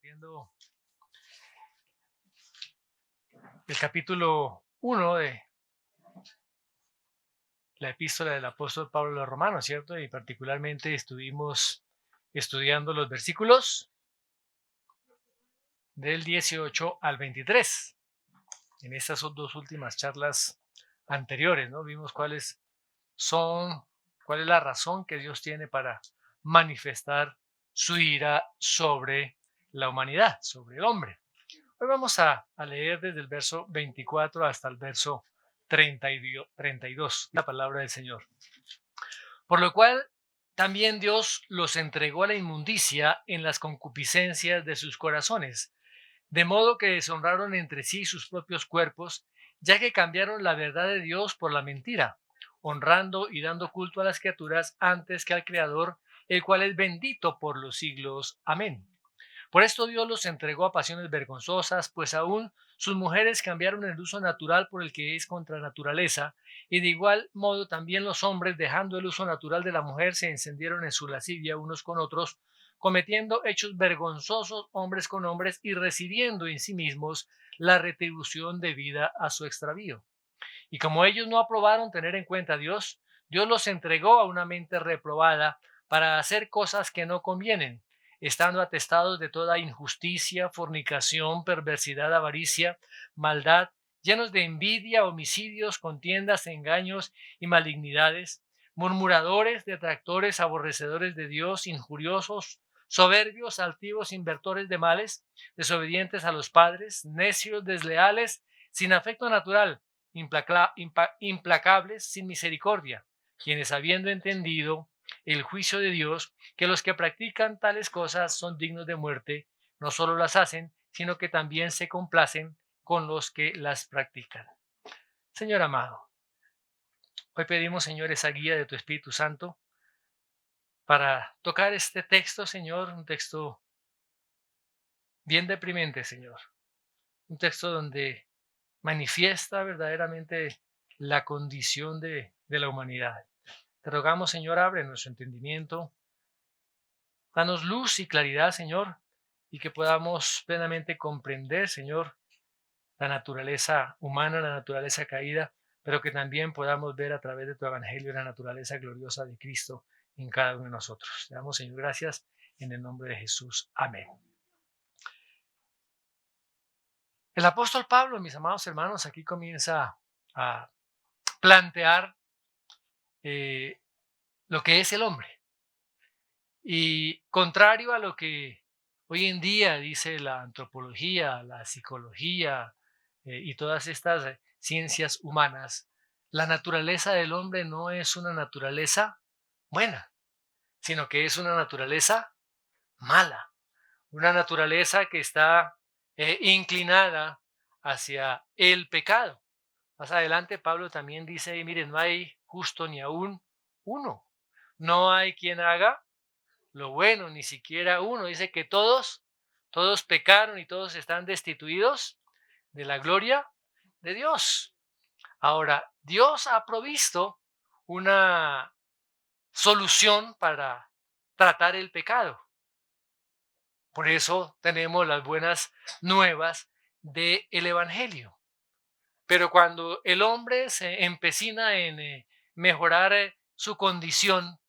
Viendo el capítulo 1 de la epístola del apóstol Pablo a los Romanos, ¿cierto? Y particularmente estuvimos estudiando los versículos del 18 al 23. En estas son dos últimas charlas anteriores, ¿no? Vimos cuál es la razón que Dios tiene para manifestar su ira sobre la humanidad, sobre el hombre. Hoy vamos a leer desde el verso 24 hasta el verso 32, la palabra del Señor. Por lo cual también Dios los entregó a la inmundicia en las concupiscencias de sus corazones, de modo que deshonraron entre sí sus propios cuerpos, ya que cambiaron la verdad de Dios por la mentira, honrando y dando culto a las criaturas antes que al Creador, el cual es bendito por los siglos. Amén. Por esto Dios los entregó a pasiones vergonzosas, pues aún sus mujeres cambiaron el uso natural por el que es contra naturaleza, y de igual modo también los hombres, dejando el uso natural de la mujer, se encendieron en su lascivia unos con otros, cometiendo hechos vergonzosos hombres con hombres y recibiendo en sí mismos la retribución debida a su extravío. Y como ellos no aprobaron tener en cuenta a Dios, Dios los entregó a una mente reprobada para hacer cosas que no convienen, estando atestados de toda injusticia, fornicación, perversidad, avaricia, maldad, llenos de envidia, homicidios, contiendas, engaños y malignidades, murmuradores, detractores, aborrecedores de Dios, injuriosos, soberbios, altivos, invertores de males, desobedientes a los padres, necios, desleales, sin afecto natural, implacables, sin misericordia, quienes habiendo entendido el juicio de Dios, que los que practican tales cosas son dignos de muerte, no solo las hacen, sino que también se complacen con los que las practican. Señor amado, hoy pedimos, Señor, esa guía de tu Espíritu Santo para tocar este texto, Señor, un texto bien deprimente, Señor, un texto donde manifiesta verdaderamente la condición de la humanidad. Te rogamos, Señor, abre nuestro entendimiento, danos luz y claridad, Señor, y que podamos plenamente comprender, Señor, la naturaleza humana, la naturaleza caída, pero que también podamos ver a través de tu evangelio la naturaleza gloriosa de Cristo en cada uno de nosotros. Te damos, Señor, gracias en el nombre de Jesús. Amén. El apóstol Pablo, mis amados hermanos, aquí comienza a plantear lo que es el hombre. Y contrario a lo que hoy en día dice la antropología, la psicología y todas estas ciencias humanas, la naturaleza del hombre no es una naturaleza buena, sino que es una naturaleza mala, una naturaleza que está inclinada hacia el pecado. Más adelante Pablo también dice, miren, no hay justo ni aún uno, no hay quien haga lo bueno, ni siquiera uno. Dice que todos pecaron y todos están destituidos de la gloria de Dios. Ahora, Dios ha provisto una solución para tratar el pecado. Por eso tenemos las buenas nuevas del Evangelio. Pero cuando el hombre se empecina en mejorar su condición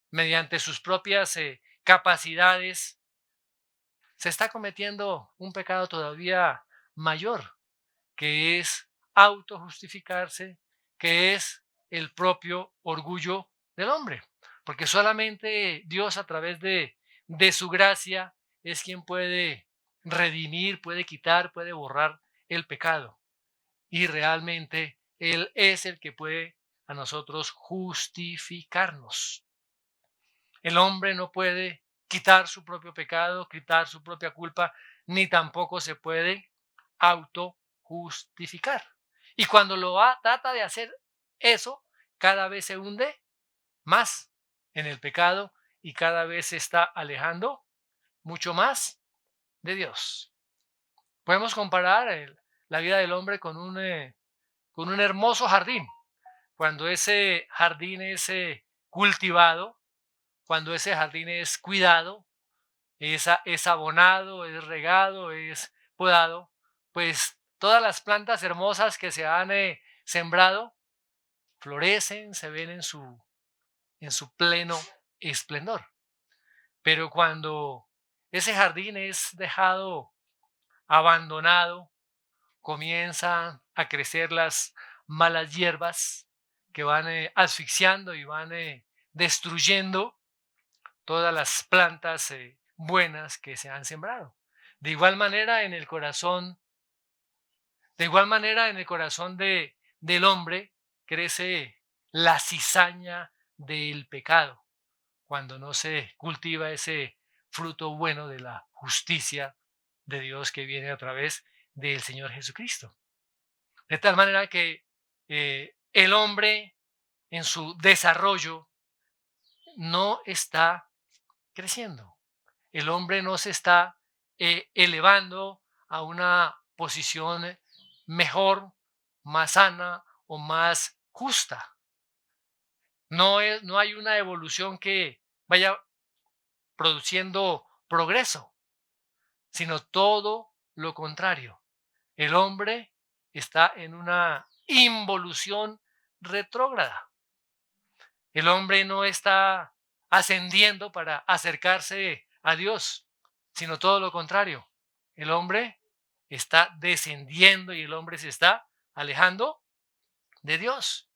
mediante sus propias capacidades, se está cometiendo un pecado todavía mayor, que es autojustificarse, que es el propio orgullo del hombre. Porque solamente Dios, a través de su gracia, es quien puede redimir, puede quitar, puede borrar el pecado. Y realmente Él es el que puede a nosotros justificarnos. El hombre no puede quitar su propio pecado, quitar su propia culpa, ni tampoco se puede autojustificar. Y cuando trata de hacer eso, cada vez se hunde más en el pecado y cada vez se está alejando mucho más de Dios. Podemos comparar la vida del hombre con un hermoso jardín. Cuando ese jardín es cultivado, cuando ese jardín es cuidado, es abonado, es regado, es podado, pues todas las plantas hermosas que se han sembrado florecen, se ven en su pleno esplendor. Pero cuando ese jardín es dejado abandonado, comienzan a crecer las malas hierbas que van asfixiando y van destruyendo todas las plantas buenas que se han sembrado. De igual manera en el corazón, de igual manera en el corazón del hombre crece la cizaña del pecado cuando no se cultiva ese fruto bueno de la justicia de Dios que viene a través del Señor Jesucristo. De tal manera que el hombre en su desarrollo no está creciendo. El hombre no se está elevando a una posición mejor, más sana o más justa. No hay una evolución que vaya produciendo progreso, sino todo lo contrario. El hombre está en una involución retrógrada. El hombre no está ascendiendo para acercarse a Dios, sino todo lo contrario. El hombre está descendiendo y el hombre se está alejando de Dios.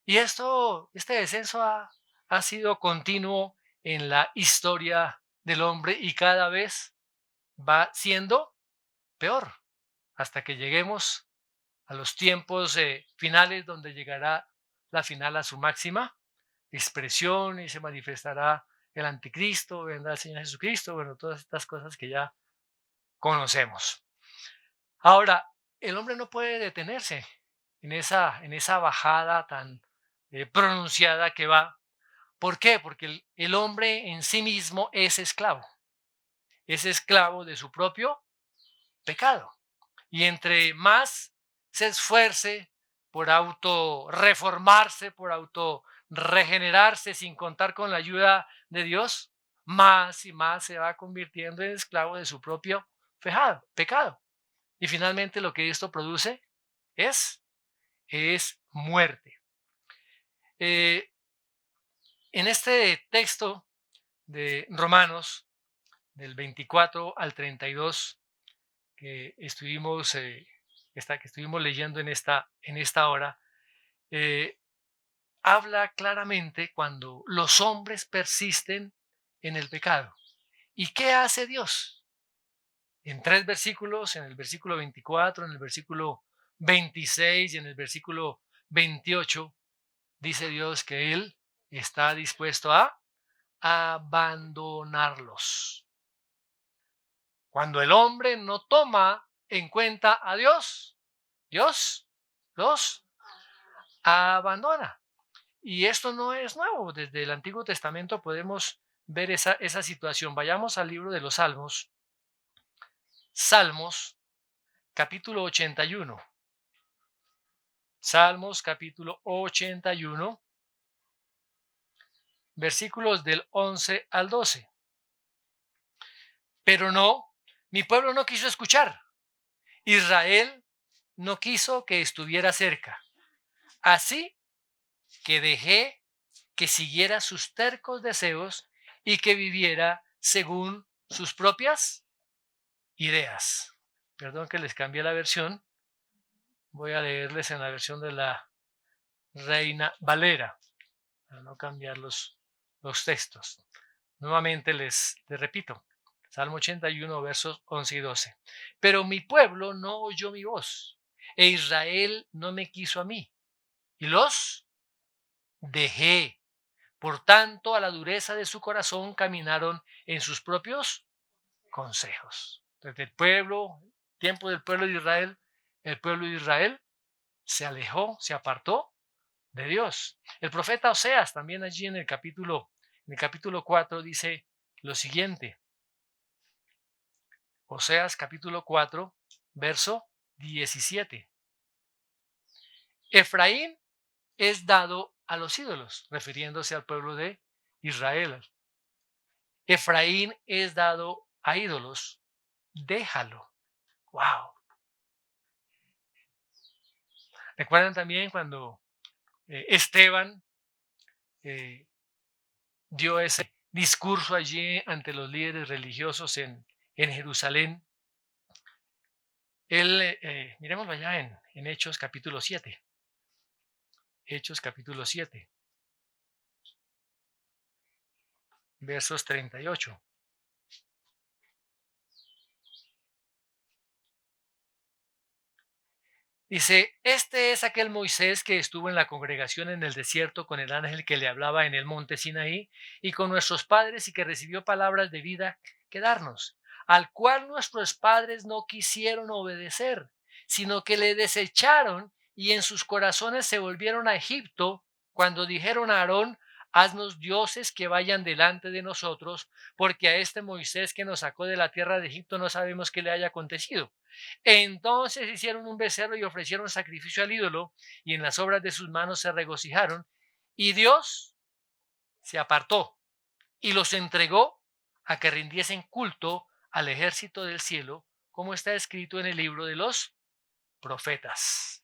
Y este descenso ha sido continuo en la historia del hombre y cada vez va siendo peor hasta que lleguemos a los tiempos finales donde llegará la final a su máxima expresión y se manifestará el anticristo, vendrá el Señor Jesucristo, bueno, todas estas cosas que ya conocemos. Ahora, el hombre no puede detenerse en esa bajada tan pronunciada que va. ¿Por qué? Porque el hombre en sí mismo es esclavo de su propio pecado. Y entre más se esfuerce por auto reformarse, por auto regenerarse sin contar con la ayuda de Dios, más y más se va convirtiendo en esclavo de su propio pecado. Y finalmente lo que esto produce es, es muerte. Eh, en este texto de Romanos, del 24 al 32, que estuvimos, que estuvimos leyendo en esta hora, eh, habla claramente cuando los hombres persisten en el pecado. ¿Y qué hace Dios? En tres versículos, en el versículo 24, en el versículo 26 y en el versículo 28, dice Dios que Él está dispuesto a abandonarlos. Cuando el hombre no toma en cuenta a Dios, Dios los abandona. Y esto no es nuevo. Desde el Antiguo Testamento podemos ver esa situación. Vayamos al libro de los Salmos. Salmos, capítulo 81. Salmos, capítulo 81, versículos del 11 al 12. Pero no, mi pueblo no quiso escuchar. Israel no quiso que estuviera cerca. Así que dejé que siguiera sus tercos deseos y que viviera según sus propias ideas. Perdón que les cambié la versión. Voy a leerles en la versión de la Reina Valera, para no cambiar los textos. Nuevamente les repito. Salmo 81, versos 11 y 12. Pero mi pueblo no oyó mi voz, e Israel no me quiso a mí, y los dejé. Por tanto, a la dureza de su corazón caminaron en sus propios consejos. Desde el tiempo del pueblo de Israel, el pueblo de Israel se alejó, se apartó de Dios. El profeta Oseas también allí en el capítulo 4 dice lo siguiente. Oseas capítulo 4, verso 17. Efraín es dado a los ídolos, refiriéndose al pueblo de Israel. Efraín es dado a ídolos, déjalo. Wow. ¿Recuerdan también cuando Esteban dio ese discurso allí ante los líderes religiosos en Jerusalén? Él, miremoslo allá en Hechos capítulo 7. Hechos capítulo 7, versos 38. Dice, este es aquel Moisés que estuvo en la congregación en el desierto con el ángel que le hablaba en el monte Sinaí y con nuestros padres y que recibió palabras de vida que darnos, al cual nuestros padres no quisieron obedecer, sino que le desecharon y en sus corazones se volvieron a Egipto cuando dijeron a Aarón, haznos dioses que vayan delante de nosotros, porque a este Moisés que nos sacó de la tierra de Egipto no sabemos qué le haya acontecido. Entonces hicieron un becerro y ofrecieron sacrificio al ídolo, y en las obras de sus manos se regocijaron, y Dios se apartó y los entregó a que rindiesen culto al ejército del cielo, como está escrito en el libro de los profetas.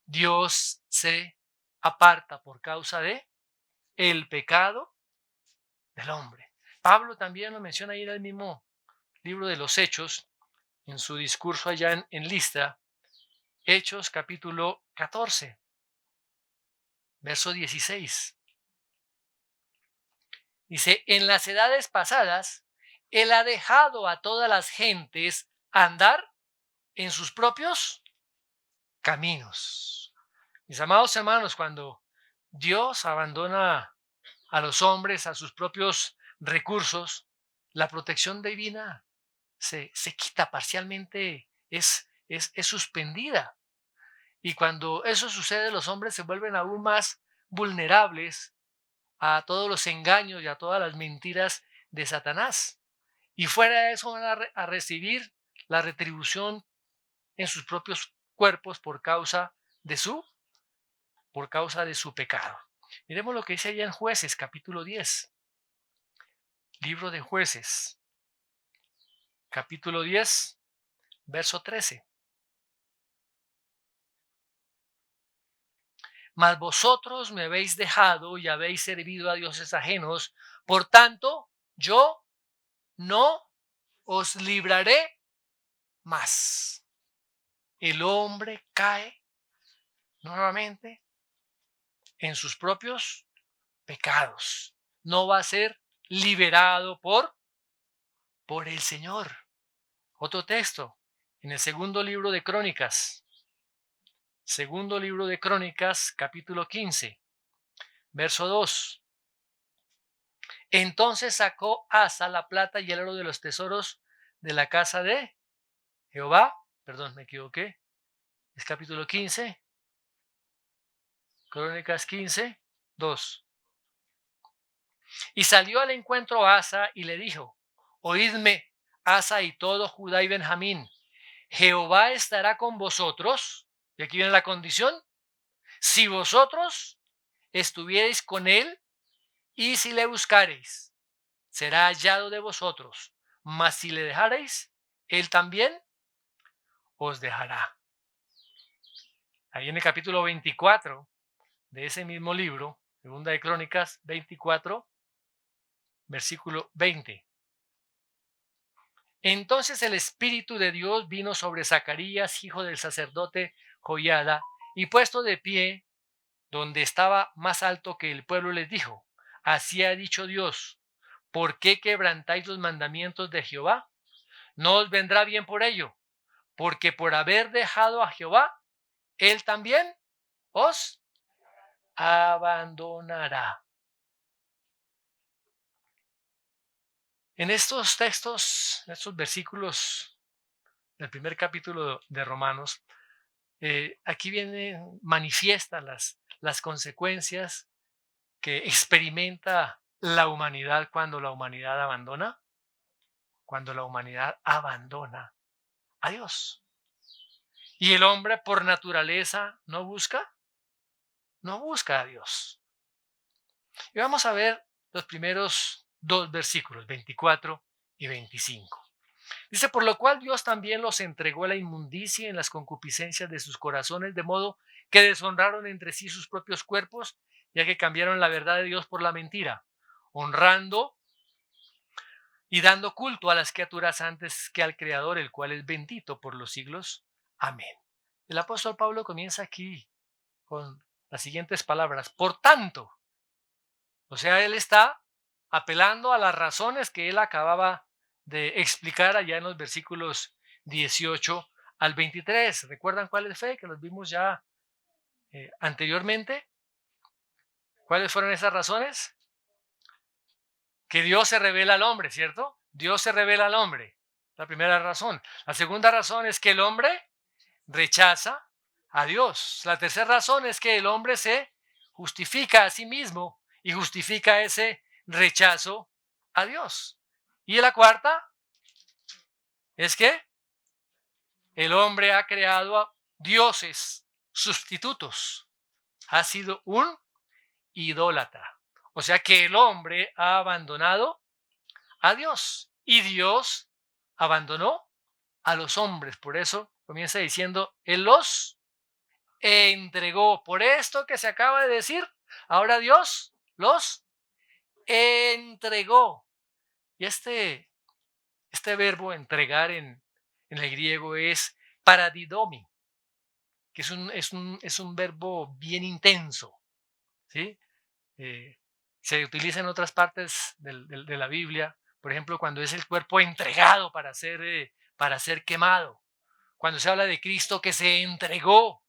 Dios se aparta por causa de el pecado del hombre. Pablo también lo menciona ahí en el mismo libro de los Hechos, en su discurso allá en Listra. Hechos capítulo 14, verso 16. Dice, en las edades pasadas, Él ha dejado a todas las gentes andar en sus propios caminos. Mis amados hermanos, cuando Dios abandona a los hombres a sus propios recursos, la protección divina se quita parcialmente, es suspendida. Y cuando eso sucede, los hombres se vuelven aún más vulnerables a todos los engaños y a todas las mentiras de Satanás. Y fuera de eso van a recibir la retribución en sus propios cuerpos por causa de su pecado. Miremos lo que dice allá en Jueces, capítulo 10. Libro de Jueces, capítulo 10, verso 13. Mas vosotros me habéis dejado y habéis servido a dioses ajenos, por tanto, yo no os libraré más. El hombre cae nuevamente en sus propios pecados. No va a ser liberado por el Señor. Otro texto, en el segundo libro de Crónicas. Segundo libro de Crónicas, capítulo 15, verso 2. Entonces sacó Asa la plata y el oro de los tesoros de la casa de Jehová. Perdón, me equivoqué. Es capítulo 15. Crónicas 15, 2. Y salió al encuentro Asa y le dijo, oídme, Asa y todo Judá y Benjamín, Jehová estará con vosotros. Y aquí viene la condición. Si vosotros estuvierais con él y si le buscareis, será hallado de vosotros. Mas si le dejareis, él también os dejará. Ahí en el capítulo 24 de ese mismo libro, Segunda de Crónicas 24, versículo 20. Entonces el Espíritu de Dios vino sobre Zacarías, hijo del sacerdote Joiada, y puesto de pie, donde estaba más alto que el pueblo, les dijo, así ha dicho Dios, ¿por qué quebrantáis los mandamientos de Jehová? No os vendrá bien por ello, porque por haber dejado a Jehová, él también os abandonará. En estos textos, en estos versículos del primer capítulo de Romanos, aquí vienen manifiestas las consecuencias que experimenta la humanidad cuando la humanidad abandona a Dios. Y el hombre por naturaleza no busca a Dios. Y vamos a ver los primeros dos versículos, 24 y 25. Dice, por lo cual Dios también los entregó a la inmundicia en las concupiscencias de sus corazones, de modo que deshonraron entre sí sus propios cuerpos, ya que cambiaron la verdad de Dios por la mentira, honrando y dando culto a las criaturas antes que al Creador, el cual es bendito por los siglos. Amén. El apóstol Pablo comienza aquí con las siguientes palabras. Por tanto, o sea, él está apelando a las razones que él acababa de explicar allá en los versículos 18 al 23. ¿Recuerdan cuáles fue? Que los vimos ya anteriormente. ¿Cuáles fueron esas razones? Que Dios se revela al hombre, ¿cierto? Dios se revela al hombre. La primera razón. La segunda razón es que el hombre rechaza a Dios. La tercera razón es que el hombre se justifica a sí mismo y justifica ese rechazo a Dios. Y la cuarta es que el hombre ha creado a dioses sustitutos. Ha sido un idólatra. O sea que el hombre ha abandonado a Dios y Dios abandonó a los hombres. Por eso comienza diciendo, Él los entregó. Por esto que se acaba de decir, ahora Dios los entregó. Y este verbo entregar en el griego es paradidomi, que es un verbo bien intenso, ¿sí? Se utiliza en otras partes de la Biblia, por ejemplo, cuando es el cuerpo entregado para ser quemado, cuando se habla de Cristo que se entregó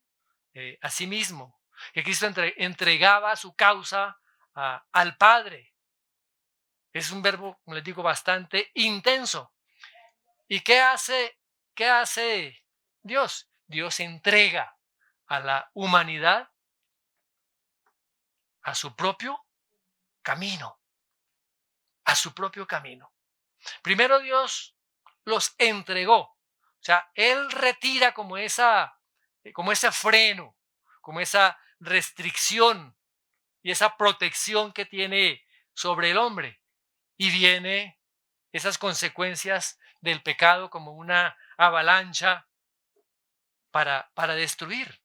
a sí mismo, que Cristo entregaba su causa al Padre. Es un verbo, como les digo, bastante intenso. ¿Y qué hace Dios? Dios entrega a la humanidad a su propio camino, a su propio camino. Primero Dios los entregó, o sea, Él retira como ese freno, como esa restricción y esa protección que tiene sobre el hombre. Y viene esas consecuencias del pecado como una avalancha para destruir.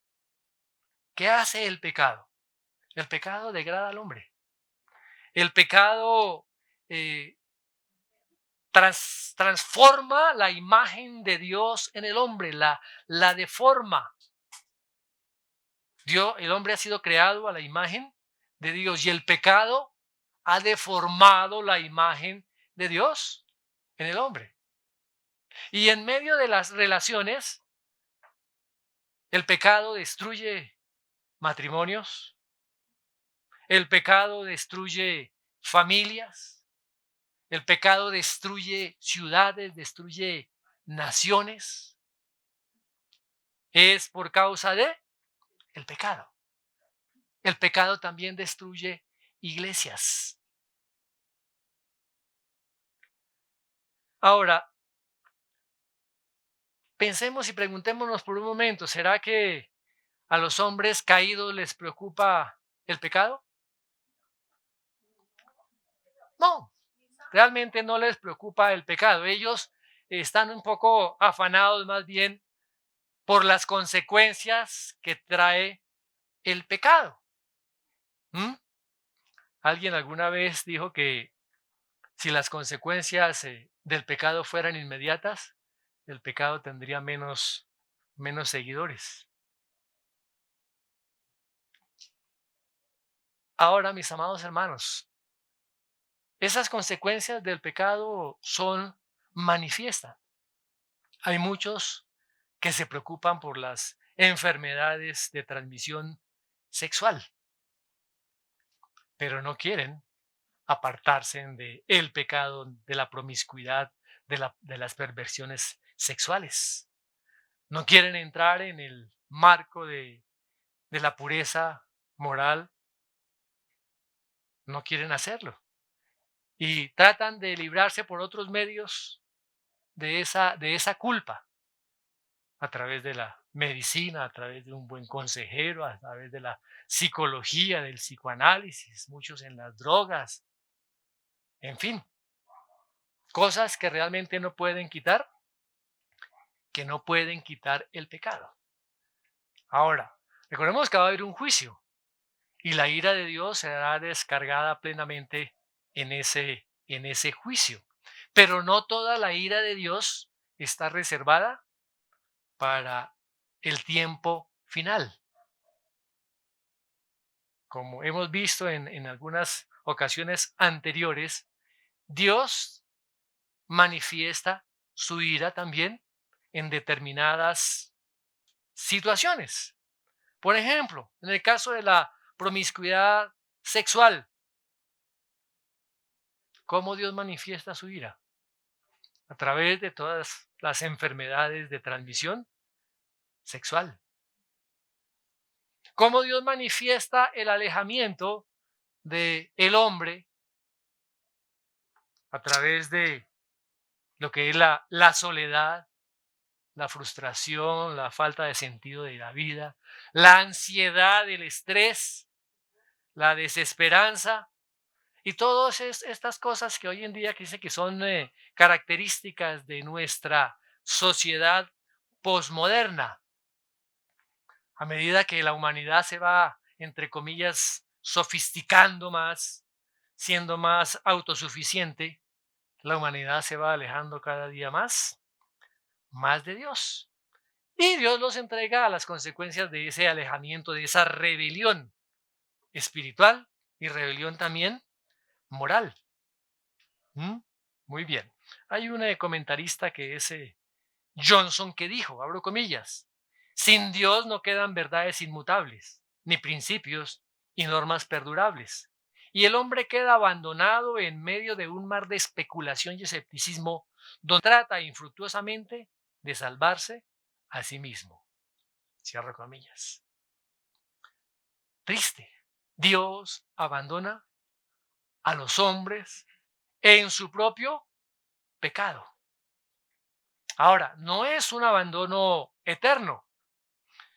¿Qué hace el pecado? El pecado degrada al hombre. El pecado transforma la imagen de Dios en el hombre, la deforma. El hombre ha sido creado a la imagen de Dios y el pecado ha deformado la imagen de Dios en el hombre. Y en medio de las relaciones, el pecado destruye matrimonios, el pecado destruye familias, el pecado destruye ciudades, destruye naciones. Es por causa de el pecado. El pecado también destruye iglesias. Ahora, pensemos y preguntémonos por un momento, ¿será que a los hombres caídos les preocupa el pecado? No, realmente no les preocupa el pecado. Ellos están un poco afanados más bien por las consecuencias que trae el pecado. ¿Mm? Alguien alguna vez dijo que si las consecuencias del pecado fueran inmediatas, el pecado tendría menos seguidores. Ahora, mis amados hermanos, esas consecuencias del pecado son manifiestas. Hay muchos que se preocupan por las enfermedades de transmisión sexual, pero no quieren apartarse del pecado, de la promiscuidad, de las perversiones sexuales. No quieren entrar en el marco de la pureza moral, no quieren hacerlo. Y tratan de librarse por otros medios de esa culpa, a través de la medicina, a través de un buen consejero, a través de la psicología, del psicoanálisis, muchos en las drogas. En fin, cosas que realmente no pueden quitar, que no pueden quitar el pecado. Ahora, recordemos que va a haber un juicio y la ira de Dios será descargada plenamente en ese juicio. Pero no toda la ira de Dios está reservada para el tiempo final. Como hemos visto en algunas ocasiones anteriores, Dios manifiesta su ira también en determinadas situaciones. Por ejemplo, en el caso de la promiscuidad sexual, ¿cómo Dios manifiesta su ira? A través de todas las enfermedades de transmisión sexual. ¿Cómo Dios manifiesta el alejamiento del hombre a través de lo que es la soledad, la frustración, la falta de sentido de la vida, la ansiedad, el estrés, la desesperanza y todas estas cosas que hoy en día que dice que son características de nuestra sociedad posmoderna? A medida que la humanidad se va, entre comillas, sofisticando más, siendo más autosuficiente, la humanidad se va alejando cada día más de Dios. Y Dios los entrega a las consecuencias de ese alejamiento, de esa rebelión espiritual y rebelión también moral. Muy bien. Hay un comentarista que es Johnson que dijo, abro comillas, sin Dios no quedan verdades inmutables, ni principios y normas perdurables. Y el hombre queda abandonado en medio de un mar de especulación y escepticismo donde trata infructuosamente de salvarse a sí mismo. Cierro comillas. Triste. Dios abandona a los hombres en su propio pecado. Ahora, no es un abandono eterno.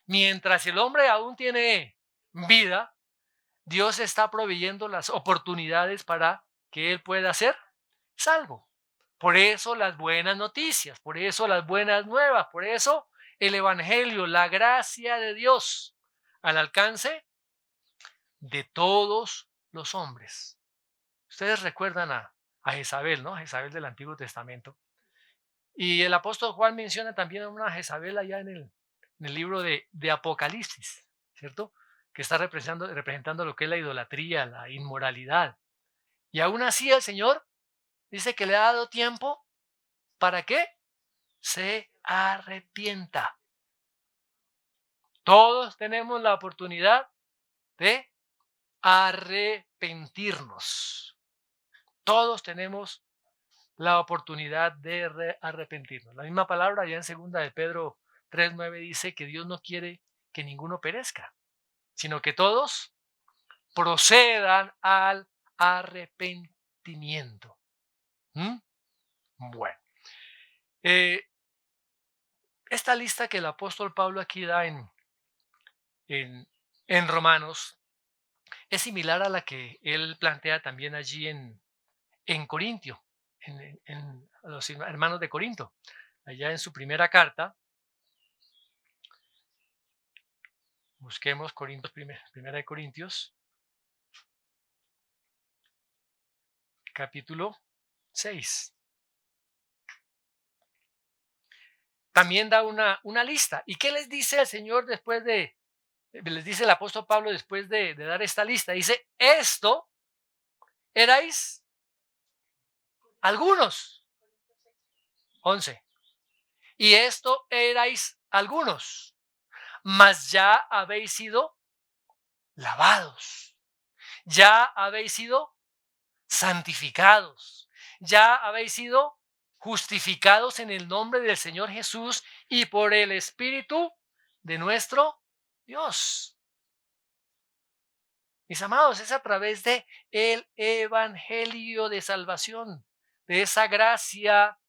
Mientras el hombre aún tiene vida, Dios está proveyendo las oportunidades para que él pueda ser salvo. Por eso las buenas noticias, por eso las buenas nuevas, por eso el evangelio, la gracia de Dios al alcance de todos los hombres. Ustedes recuerdan a Jezabel, ¿no? Jezabel del Antiguo Testamento. Y el apóstol Juan menciona también a una Jezabel allá en el libro de Apocalipsis, ¿cierto? Que está representando lo que es la idolatría, la inmoralidad. Y aún así el Señor dice que le ha dado tiempo para que se arrepienta. Todos tenemos la oportunidad de arrepentirnos. Todos tenemos la oportunidad de arrepentirnos. La misma palabra ya en 2 de Pedro 3:9 dice que Dios no quiere que ninguno perezca, sino que todos procedan al arrepentimiento. Bueno, esta lista que el apóstol Pablo aquí da en Romanos es similar a la que él plantea también allí en Corintio, en los hermanos de Corinto. Allá en su primera carta, busquemos primera de Corintios, capítulo 6. También da una lista. ¿Y qué les dice el Señor les dice el apóstol Pablo después de dar esta lista? Dice, esto erais algunos. 11. Y esto erais algunos, mas ya habéis sido lavados, ya habéis sido santificados, ya habéis sido justificados en el nombre del Señor Jesús y por el Espíritu de nuestro Dios. Mis amados, es a través de el evangelio de salvación, de esa gracia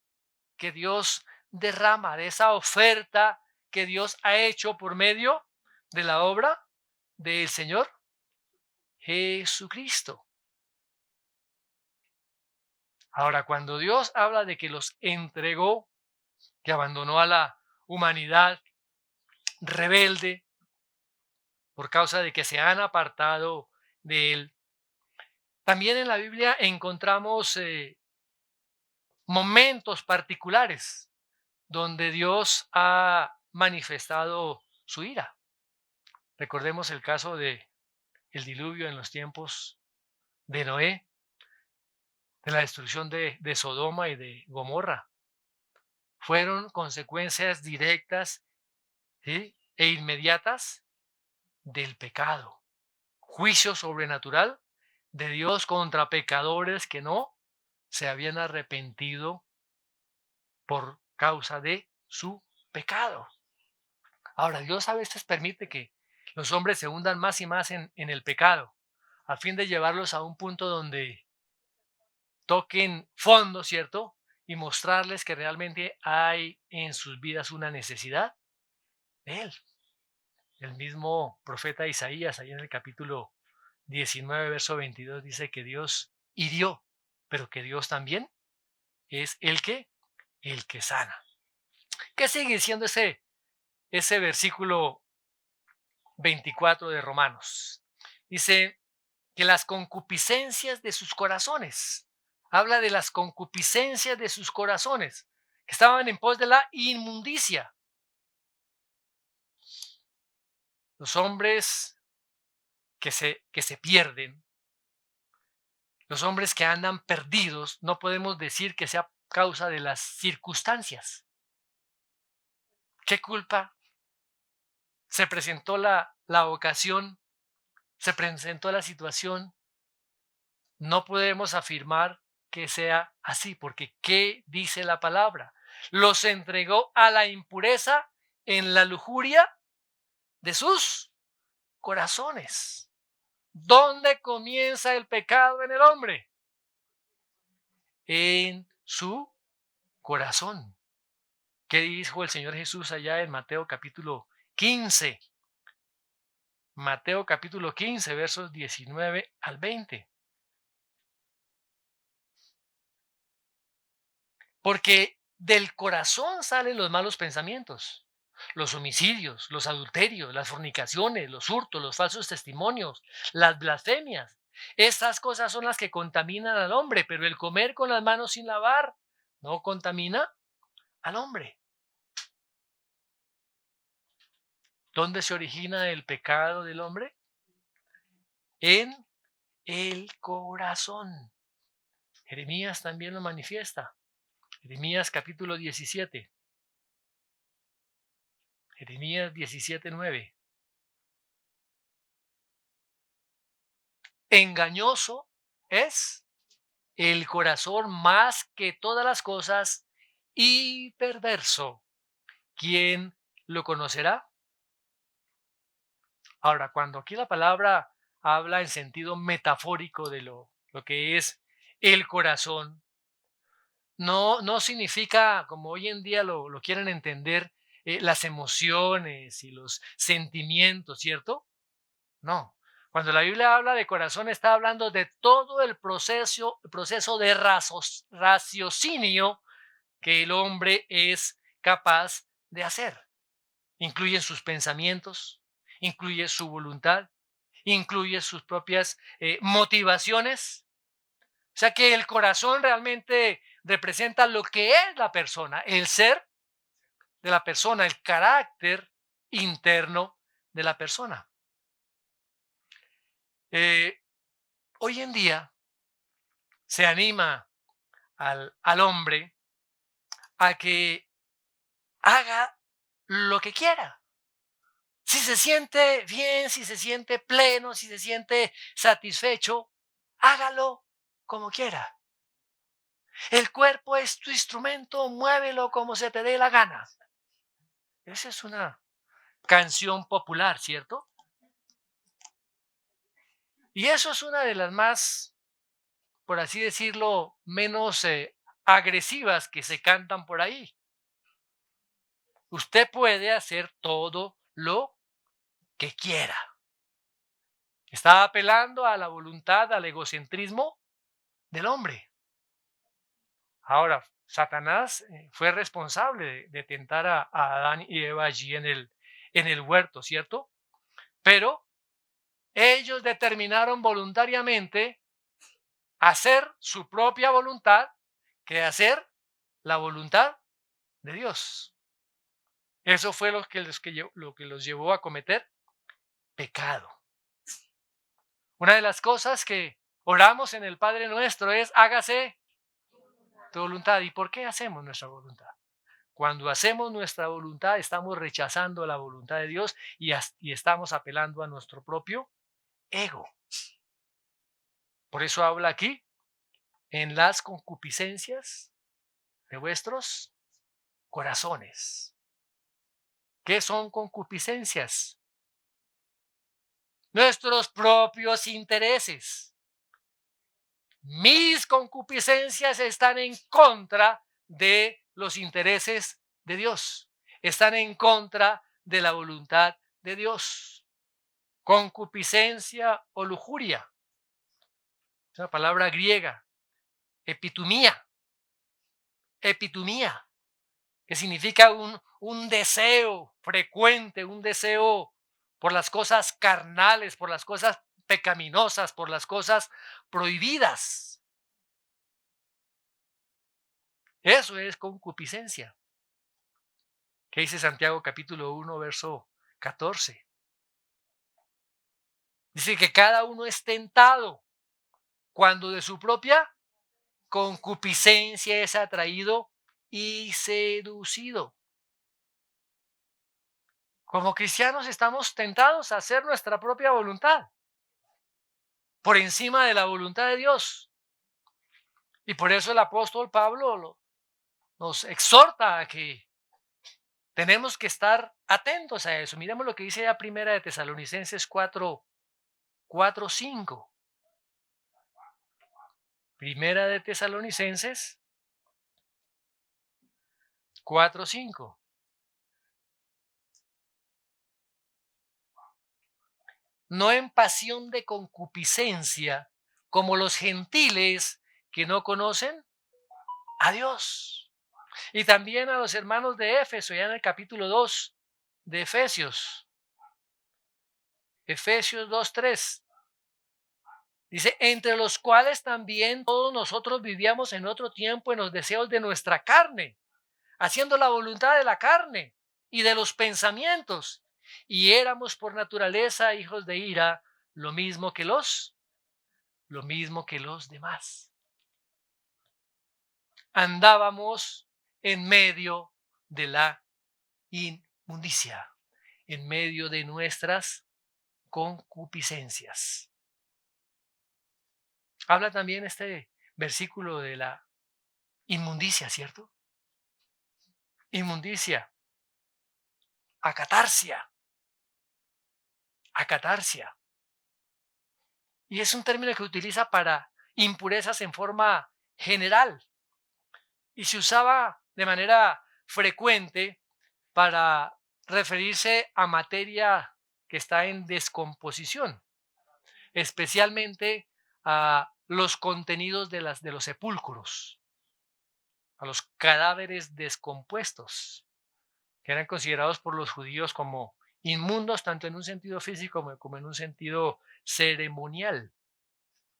que Dios derrama, de esa oferta que Dios ha hecho por medio de la obra del Señor Jesucristo. Ahora, cuando Dios habla de que los entregó, que abandonó a la humanidad rebelde por causa de que se han apartado de Él, también en la Biblia encontramos momentos particulares donde Dios ha manifestado su ira. Recordemos el caso de el diluvio en los tiempos de Noé, de la destrucción de Sodoma y de Gomorra. Fueron consecuencias directas, ¿sí?, e inmediatas del pecado. Juicio sobrenatural de Dios contra pecadores que no se habían arrepentido por causa de su pecado. Ahora, Dios a veces permite que los hombres se hundan más y más en el pecado, a fin de llevarlos a un punto donde toquen fondo, ¿cierto? Y mostrarles que realmente hay en sus vidas una necesidad de Él. El mismo profeta Isaías, ahí en el capítulo 19, verso 22, dice que Dios hirió, pero que Dios también es el que sana. ¿Qué sigue diciendo ese versículo 24 de Romanos? Dice que las concupiscencias de sus corazones, habla de las concupiscencias de sus corazones, que estaban en pos de la inmundicia. Los hombres que se pierden, los hombres que andan perdidos, no podemos decir que sea causa de las circunstancias. ¿Qué culpa? Se presentó la ocasión, se presentó la situación. No podemos afirmar que sea así, porque ¿qué dice la palabra? Los entregó a la impureza en la lujuria de sus corazones. ¿Dónde comienza el pecado en el hombre? En su corazón. ¿Qué dijo el Señor Jesús allá en Mateo capítulo 15? Mateo capítulo 15, versos 19 al 20. Porque del corazón salen los malos pensamientos, los homicidios, los adulterios, las fornicaciones, los hurtos, los falsos testimonios, las blasfemias. Estas cosas son las que contaminan al hombre, pero el comer con las manos sin lavar no contamina al hombre. ¿Dónde se origina el pecado del hombre? En el corazón. Jeremías también lo manifiesta. Jeremías capítulo 17. Jeremías 17:9. Engañoso es el corazón más que todas las cosas y perverso. ¿Quién lo conocerá? Ahora, cuando aquí la palabra habla en sentido metafórico de lo que es el corazón, no significa, como hoy en día lo quieren entender, las emociones y los sentimientos, ¿cierto? No. Cuando la Biblia habla de corazón, está hablando de todo el proceso de raciocinio que el hombre es capaz de hacer. Incluye sus pensamientos, incluye su voluntad, incluye sus propias motivaciones. O sea que el corazón realmente representa lo que es la persona, el ser de la persona, el carácter interno de la persona. Eh, Hoy en día se anima al hombre a que haga lo que quiera. Si se siente bien, si se siente pleno, si se siente satisfecho, hágalo como quiera. El cuerpo es tu instrumento, muévelo como se te dé la gana. Esa es una canción popular, ¿cierto? Y eso es una de las más, por así decirlo, menos agresivas que se cantan por ahí. Usted puede hacer todo lo que quiera. Está apelando a la voluntad, al egocentrismo del hombre. Ahora, Satanás fue responsable de tentar a Adán y Eva allí en el huerto, ¿cierto? Pero ellos determinaron voluntariamente hacer su propia voluntad que hacer la voluntad de Dios. Eso fue lo que los llevó a cometer pecado. Una de las cosas que oramos en el Padre Nuestro es: hágase tu voluntad. ¿Y por qué hacemos nuestra voluntad? Cuando hacemos nuestra voluntad, estamos rechazando la voluntad de Dios y estamos apelando a nuestro propio ego. Por eso habla aquí: en las concupiscencias de vuestros corazones. ¿Qué son concupiscencias? Nuestros propios intereses. Mis concupiscencias están en contra de los intereses de Dios. Están en contra de la voluntad de Dios. Concupiscencia o lujuria. Es una palabra griega. Epitumía. Epitumía. Que significa un deseo frecuente, un deseo por las cosas carnales, por las cosas pecaminosas, por las cosas prohibidas. Eso es concupiscencia. ¿Qué dice Santiago capítulo 1, verso 14? Dice que cada uno es tentado cuando de su propia concupiscencia es atraído y seducido. Como cristianos estamos tentados a hacer nuestra propia voluntad por encima de la voluntad de Dios. Y por eso el apóstol Pablo nos exhorta a que tenemos que estar atentos a eso. Miremos lo que dice ya Primera de Tesalonicenses 4:5. Primera de Tesalonicenses 4:5. No en pasión de concupiscencia, como los gentiles que no conocen a Dios. Y también a los hermanos de Éfeso, ya en el capítulo 2 de Efesios. Efesios 2:3. Dice: entre los cuales también todos nosotros vivíamos en otro tiempo en los deseos de nuestra carne, haciendo la voluntad de la carne y de los pensamientos, y éramos por naturaleza hijos de ira, lo mismo que los demás. Andábamos en medio de la inmundicia, en medio de nuestras concupiscencias. Habla también este versículo de la inmundicia, ¿cierto? Inmundicia, acatarsia. Acatarsia. Y es un término que utiliza para impurezas en forma general. Y se usaba de manera frecuente para referirse a materia que está en descomposición, especialmente a los contenidos de los sepulcros, a los cadáveres descompuestos, que eran considerados por los judíos como inmundos, tanto en un sentido físico como en un sentido ceremonial.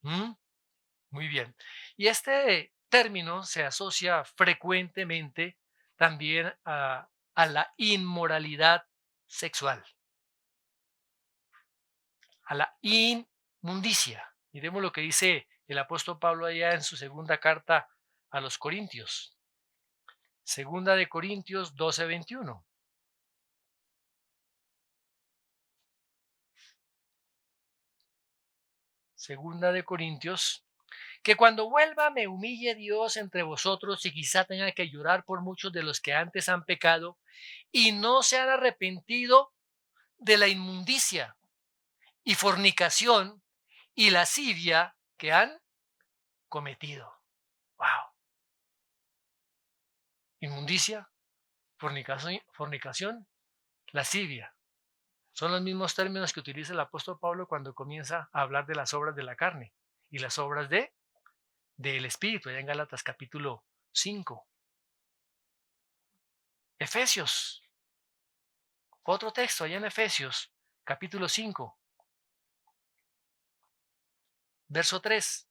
Muy bien. Y este término se asocia frecuentemente también a la inmoralidad sexual, a la inmundicia. Miremos lo que dice el apóstol Pablo allá en su segunda carta a los Corintios. Segunda de Corintios 12:21. Segunda de Corintios: que cuando vuelva me humille Dios entre vosotros y quizá tenga que llorar por muchos de los que antes han pecado y no se han arrepentido de la inmundicia y fornicación y lascivia que han cometido. Wow. Inmundicia, fornicación, lascivia. Son los mismos términos que utiliza el apóstol Pablo cuando comienza a hablar de las obras de la carne y las obras del Espíritu, allá en Gálatas capítulo 5. Efesios, otro texto allá en Efesios, capítulo 5, verso 3.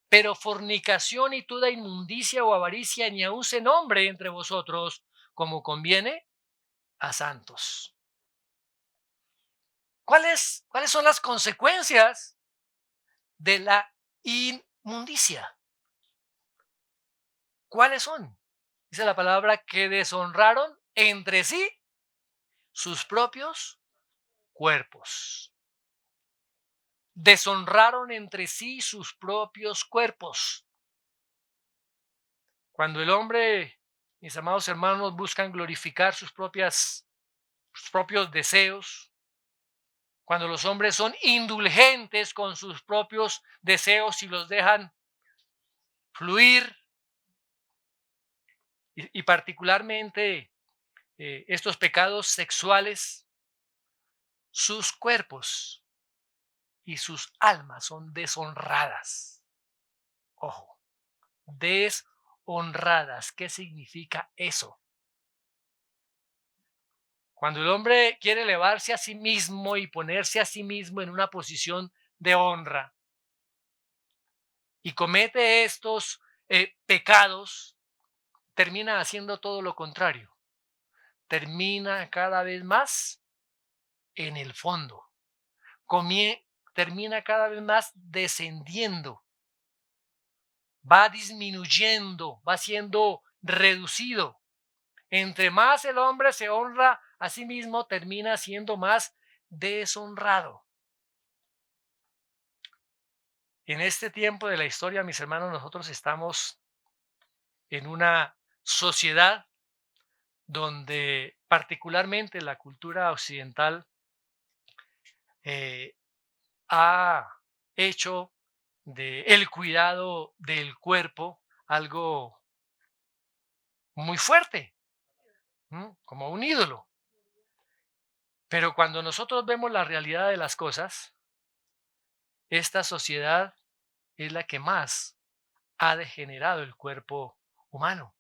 Pero fornicación y toda inmundicia o avaricia ni aun se nombre entre vosotros, como conviene a santos. ¿Cuáles son las consecuencias de la inmundicia? ¿Cuáles son? Dice la palabra que deshonraron entre sí sus propios cuerpos. Deshonraron entre sí sus propios cuerpos. Cuando el hombre, mis amados hermanos, buscan glorificar sus propios deseos, cuando los hombres son indulgentes con sus propios deseos y los dejan fluir, y particularmente estos pecados sexuales, sus cuerpos y sus almas son deshonradas. Ojo, deshonradas. ¿Qué significa eso? Cuando el hombre quiere elevarse a sí mismo y ponerse a sí mismo en una posición de honra y comete estos pecados, termina haciendo todo lo contrario. Termina cada vez más en el fondo. Termina cada vez más descendiendo. Va disminuyendo, va siendo reducido. Entre más el hombre se honra a sí mismo, termina siendo más deshonrado. En este tiempo de la historia, mis hermanos, nosotros estamos en una sociedad donde particularmente la cultura occidental ha hecho del cuidado del cuerpo algo muy fuerte, como un ídolo. Pero cuando nosotros vemos la realidad de las cosas, esta sociedad es la que más ha degenerado el cuerpo humano.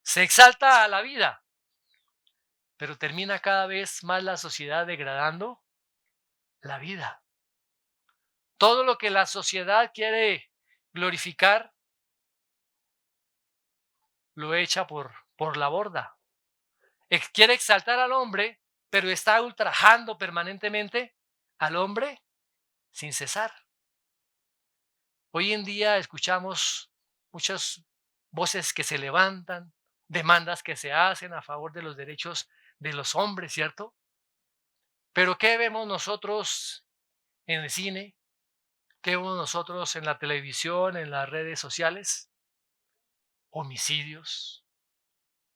Se exalta a la vida, pero termina cada vez más la sociedad degradando la vida. Todo lo que la sociedad quiere glorificar lo echa por la borda. Quiere exaltar al hombre, pero está ultrajando permanentemente al hombre sin cesar. Hoy en día escuchamos muchas voces que se levantan, demandas que se hacen a favor de los derechos de los hombres, ¿cierto? Pero ¿qué vemos nosotros en el cine? ¿Qué vemos nosotros en la televisión, en las redes sociales? Homicidios,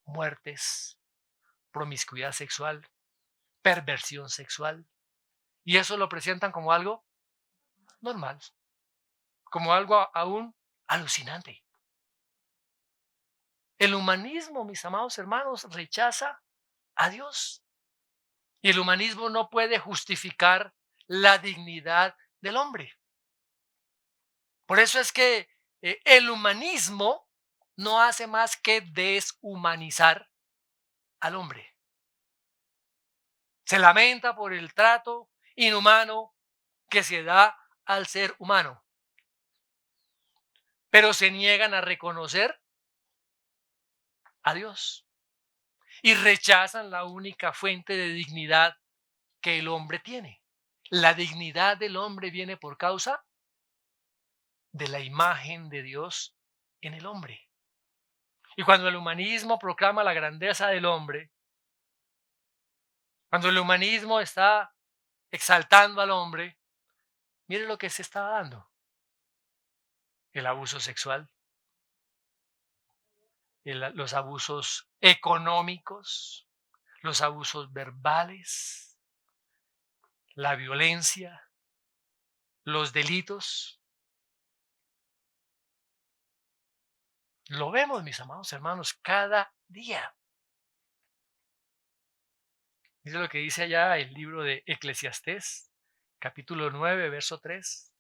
muertes, promiscuidad sexual, perversión sexual. Y eso lo presentan como algo normal, como algo aún alucinante. El humanismo, mis amados hermanos, rechaza a Dios. Y el humanismo no puede justificar la dignidad del hombre. Por eso es que el humanismo no hace más que deshumanizar al hombre. Se lamenta por el trato inhumano que se da al ser humano, pero se niegan a reconocer a Dios y rechazan la única fuente de dignidad que el hombre tiene. La dignidad del hombre viene por causa de la imagen de Dios en el hombre. Y cuando el humanismo proclama la grandeza del hombre, cuando el humanismo está exaltando al hombre, mire lo que se está dando. El abuso sexual, los abusos económicos, los abusos verbales, la violencia, los delitos. Lo vemos, mis amados hermanos, cada día. Mire lo que dice allá el libro de Eclesiastés, capítulo 9, verso 3.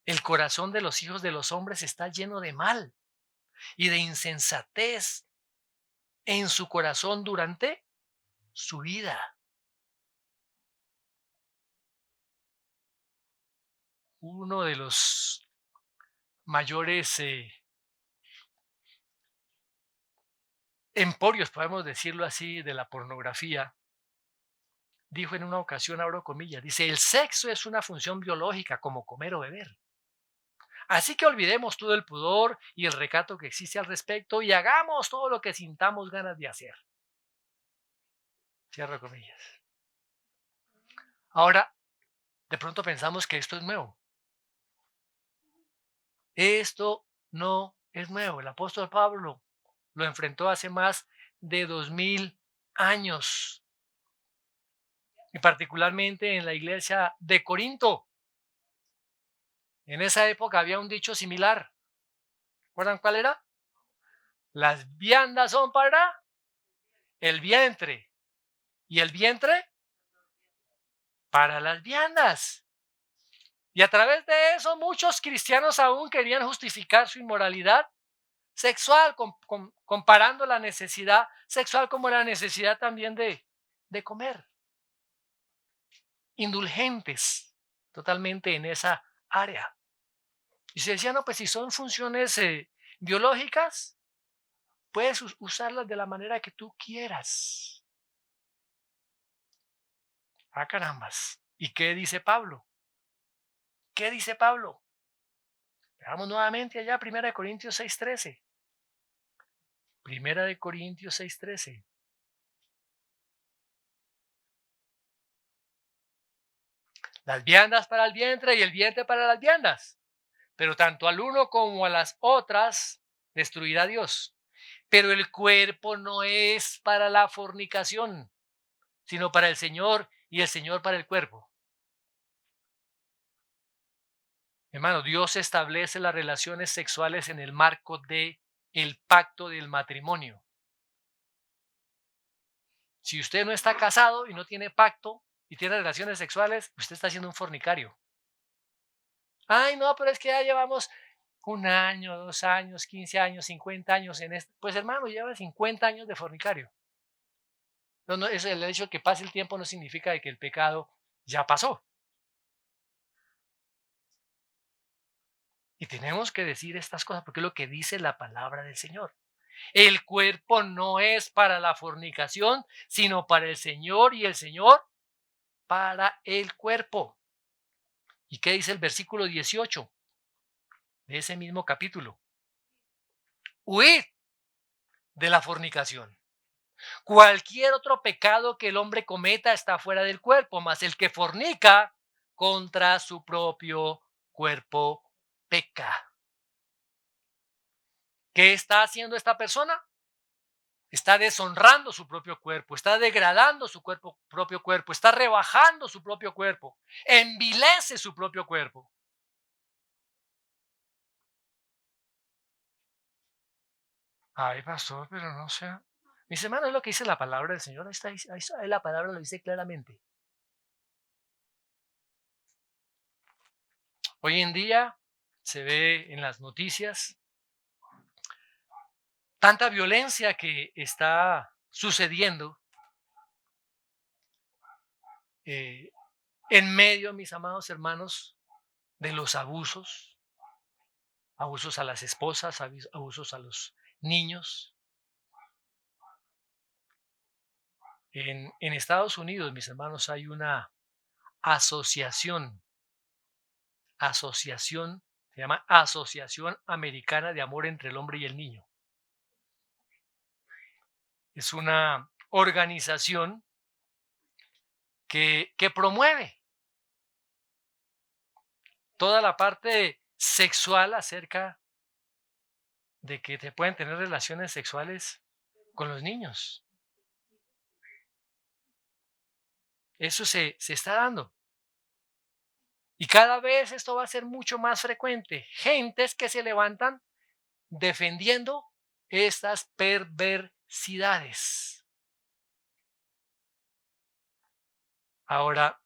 El corazón de los hijos de los hombres está lleno de mal, y de insensatez en su corazón durante su vida. Uno de los mayores emporios, podemos decirlo así, de la pornografía, dijo en una ocasión, abro comillas, dice: el sexo es una función biológica como comer o beber. Así que olvidemos todo el pudor y el recato que existe al respecto y hagamos todo lo que sintamos ganas de hacer. Cierro comillas. Ahora, de pronto pensamos que esto es nuevo. Esto no es nuevo. El apóstol Pablo lo enfrentó hace más de 2000 años, y particularmente en la iglesia de Corinto. En esa época había un dicho similar. ¿Recuerdan cuál era? Las viandas son para el vientre y el vientre para las viandas. Y a través de eso muchos cristianos aún querían justificar su inmoralidad sexual, comparando la necesidad sexual como la necesidad también de comer. Indulgentes totalmente en esa área. Y se decía, no, pues si son funciones biológicas, puedes usarlas de la manera que tú quieras. Ah, carambas. ¿Y qué dice Pablo? ¿Qué dice Pablo? Veamos nuevamente allá, 1 Corintios 6:13. 1 Corintios 6:13. Las viandas para el vientre y el vientre para las viandas. Pero tanto al uno como a las otras destruirá Dios. Pero el cuerpo no es para la fornicación, sino para el Señor y el Señor para el cuerpo. Hermano, Dios establece las relaciones sexuales en el marco de el pacto del matrimonio. Si usted no está casado y no tiene pacto y tiene relaciones sexuales, usted está siendo un fornicario. Ay, no, pero es que ya llevamos 1 año, 2 años, 15 años, 50 años en esto. Pues hermano, lleva 50 años de fornicario. No, no, es el hecho de que pase el tiempo no significa de que el pecado ya pasó. Y tenemos que decir estas cosas porque es lo que dice la palabra del Señor. El cuerpo no es para la fornicación, sino para el Señor y el Señor para el cuerpo. ¿Y qué dice el versículo 18 de ese mismo capítulo? Huid de la fornicación. Cualquier otro pecado que el hombre cometa está fuera del cuerpo, mas el que fornica contra su propio cuerpo peca. ¿Qué está haciendo esta persona? Está deshonrando su propio cuerpo, está degradando su propio cuerpo, está rebajando su propio cuerpo, envilece su propio cuerpo. Ay, pastor, pero no sé. Mis hermanos, es lo que dice la palabra del Señor. Ahí la palabra lo dice claramente. Hoy en día se ve en las noticias tanta violencia que está sucediendo eh, en medio, mis amados hermanos, de los abusos, abusos a las esposas, abusos a los niños. En Estados Unidos, mis hermanos, hay una asociación, se llama Asociación Americana de Amor entre el Hombre y el Niño. Es una organización que promueve toda la parte sexual acerca de que te pueden tener relaciones sexuales con los niños. Eso se está dando. Y cada vez esto va a ser mucho más frecuente. Gentes que se levantan defendiendo estas perversidades. Ahora,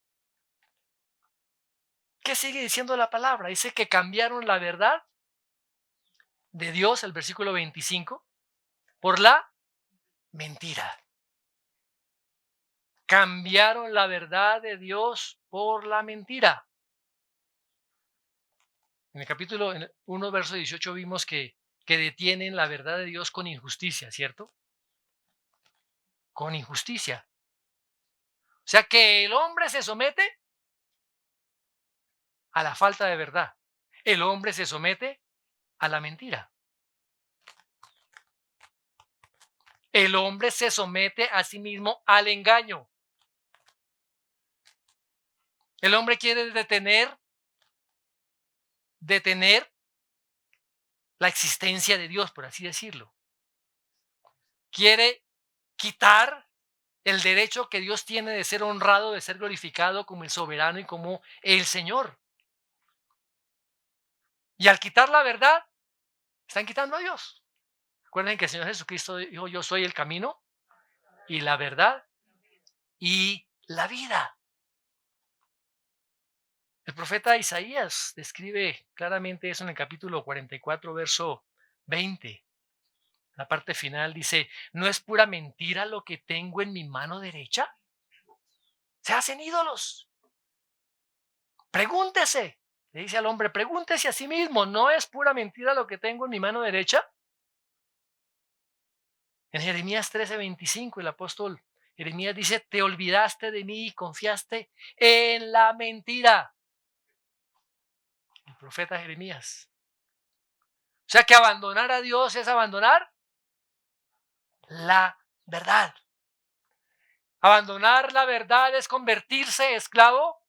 ¿qué sigue diciendo la palabra? Dice que cambiaron la verdad de Dios, el versículo 25, por la mentira. Cambiaron la verdad de Dios por la mentira. En el capítulo 1, verso 18 vimos que detienen la verdad de Dios con injusticia, ¿cierto? Con injusticia. O sea que el hombre se somete a la falta de verdad. El hombre se somete a la mentira. El hombre se somete a sí mismo al engaño. El hombre quiere detener la existencia de Dios, por así decirlo. Quiere quitar el derecho que Dios tiene de ser honrado, de ser glorificado como el soberano y como el Señor. Y al quitar la verdad, están quitando a Dios. Recuerden que el Señor Jesucristo dijo: yo soy el camino y la verdad y la vida. El profeta Isaías describe claramente eso en el capítulo 44, verso 20. La parte final dice: ¿no es pura mentira lo que tengo en mi mano derecha? Se hacen ídolos. Pregúntese, le dice al hombre, pregúntese a sí mismo, ¿no es pura mentira lo que tengo en mi mano derecha? En Jeremías 13:25 el apóstol Jeremías dice: te olvidaste de mí y confiaste en la mentira. El profeta Jeremías. O sea que abandonar a Dios es abandonar la verdad. Abandonar la verdad es convertirse esclavo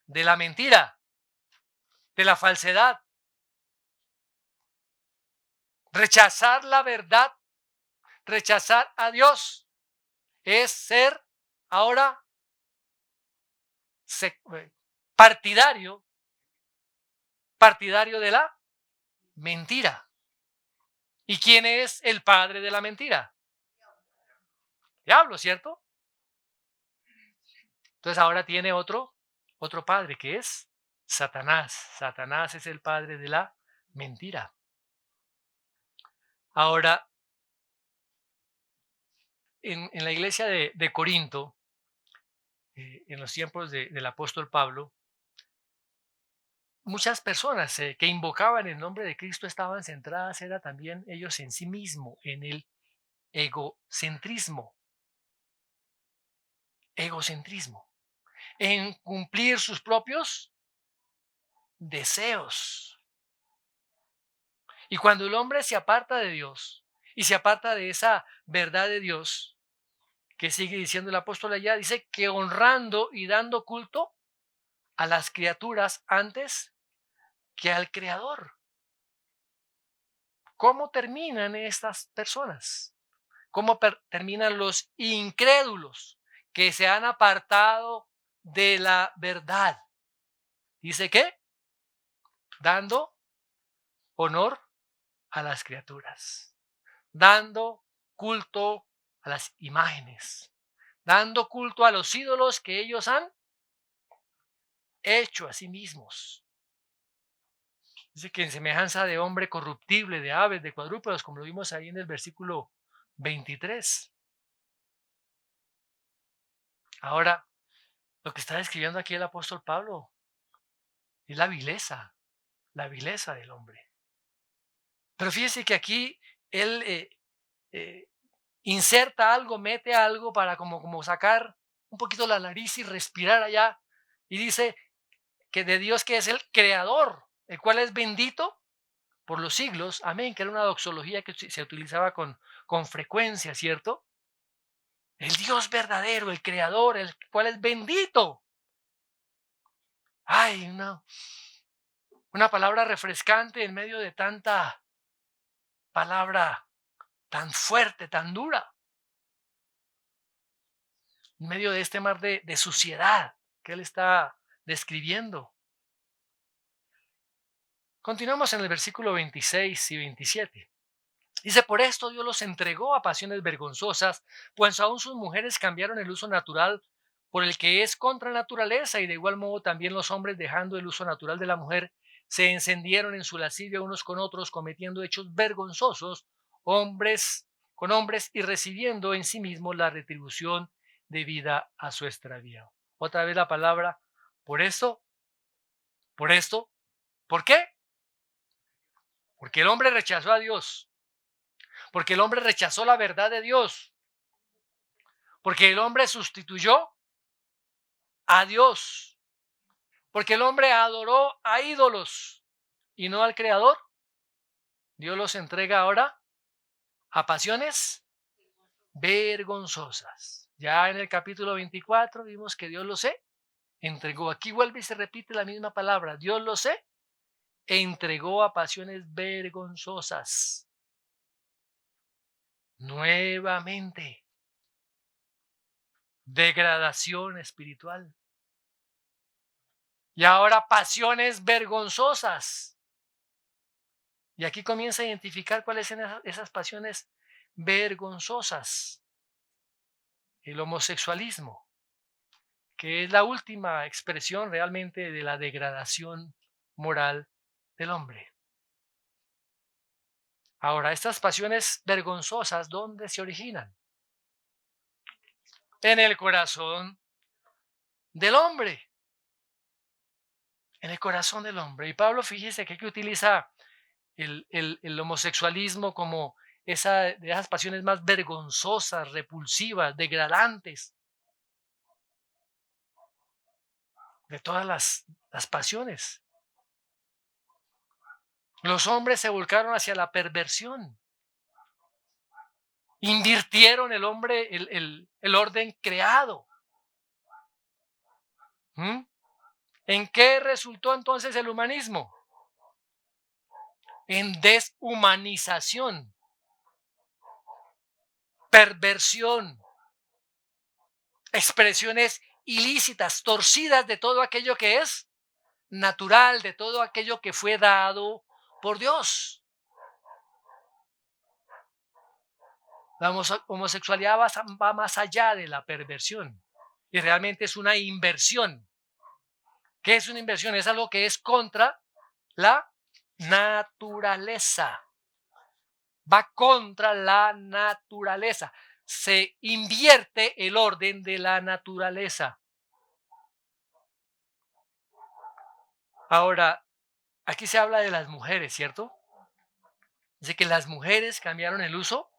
de la mentira, de la falsedad. Rechazar la verdad, rechazar a Dios, es ser ahora partidario de la mentira. ¿Y quién es el padre de la mentira? Diablo, ¿cierto? Entonces ahora tiene otro padre, que es Satanás. Satanás es el padre de la mentira. Ahora, en la iglesia de Corinto, en los tiempos del apóstol Pablo, muchas personas que invocaban el nombre de Cristo estaban centradas, era también ellos en sí mismos, en el egocentrismo, en cumplir sus propios deseos. Y cuando el hombre se aparta de Dios y se aparta de esa verdad de Dios, que sigue diciendo el apóstol allá, dice que honrando y dando culto a las criaturas antes que al Creador. ¿Cómo terminan estas personas? ¿Cómo terminan los incrédulos que se han apartado de la verdad? Dice que dando honor a las criaturas, dando culto a las imágenes, dando culto a los ídolos que ellos han hecho a sí mismos. Dice que en semejanza de hombre corruptible, de aves, de cuadrúpedos, como lo vimos ahí en el versículo 23. Ahora, lo que está describiendo aquí el apóstol Pablo es la vileza del hombre. Pero fíjese que aquí él inserta algo, mete algo para como sacar un poquito la nariz y respirar allá. Y dice que de Dios, que es el creador, el cual es bendito por los siglos. Amén, que era una doxología que se utilizaba con frecuencia, ¿cierto? El Dios verdadero, el creador, el cual es bendito. Ay, una palabra refrescante en medio de tanta palabra tan fuerte, tan dura. En medio de este mar de suciedad que él está describiendo. Continuamos en el versículo 26 y 27. Dice: por esto Dios los entregó a pasiones vergonzosas, pues aún sus mujeres cambiaron el uso natural por el que es contra naturaleza, y de igual modo también los hombres, dejando el uso natural de la mujer, se encendieron en su lascivia unos con otros, cometiendo hechos vergonzosos, hombres con hombres, y recibiendo en sí mismos la retribución debida a su extravío. Otra vez la palabra, por esto, por esto, ¿por qué? Porque el hombre rechazó a Dios, porque el hombre rechazó la verdad de Dios, porque el hombre sustituyó a Dios, porque el hombre adoró a ídolos y no al Creador. Dios los entrega ahora a pasiones vergonzosas. Ya en el capítulo 24 vimos que Dios los entregó. Aquí vuelve y se repite la misma palabra. Dios los entregó a pasiones vergonzosas. Nuevamente, degradación espiritual. Y ahora pasiones vergonzosas. Y aquí comienza a identificar cuáles son esas pasiones vergonzosas. El homosexualismo, que es la última expresión realmente de la degradación moral del hombre. Ahora, estas pasiones vergonzosas, ¿dónde se originan? En el corazón del hombre. En el corazón del hombre. Y Pablo, fíjese que aquí utiliza el homosexualismo como de esas pasiones más vergonzosas, repulsivas, degradantes, de todas las pasiones. Los hombres se volcaron hacia la perversión. Invirtieron el hombre, el orden creado. ¿Mm? ¿En qué resultó entonces el humanismo? En deshumanización, perversión, expresiones ilícitas, torcidas de todo aquello que es natural, de todo aquello que fue dado por Dios. La homosexualidad va más allá de la perversión y realmente es una inversión. ¿Qué es una inversión? Es algo que es contra la naturaleza. Va contra la naturaleza. Se invierte el orden de la naturaleza. Ahora, aquí se habla de las mujeres, ¿cierto? Dice que las mujeres cambiaron el uso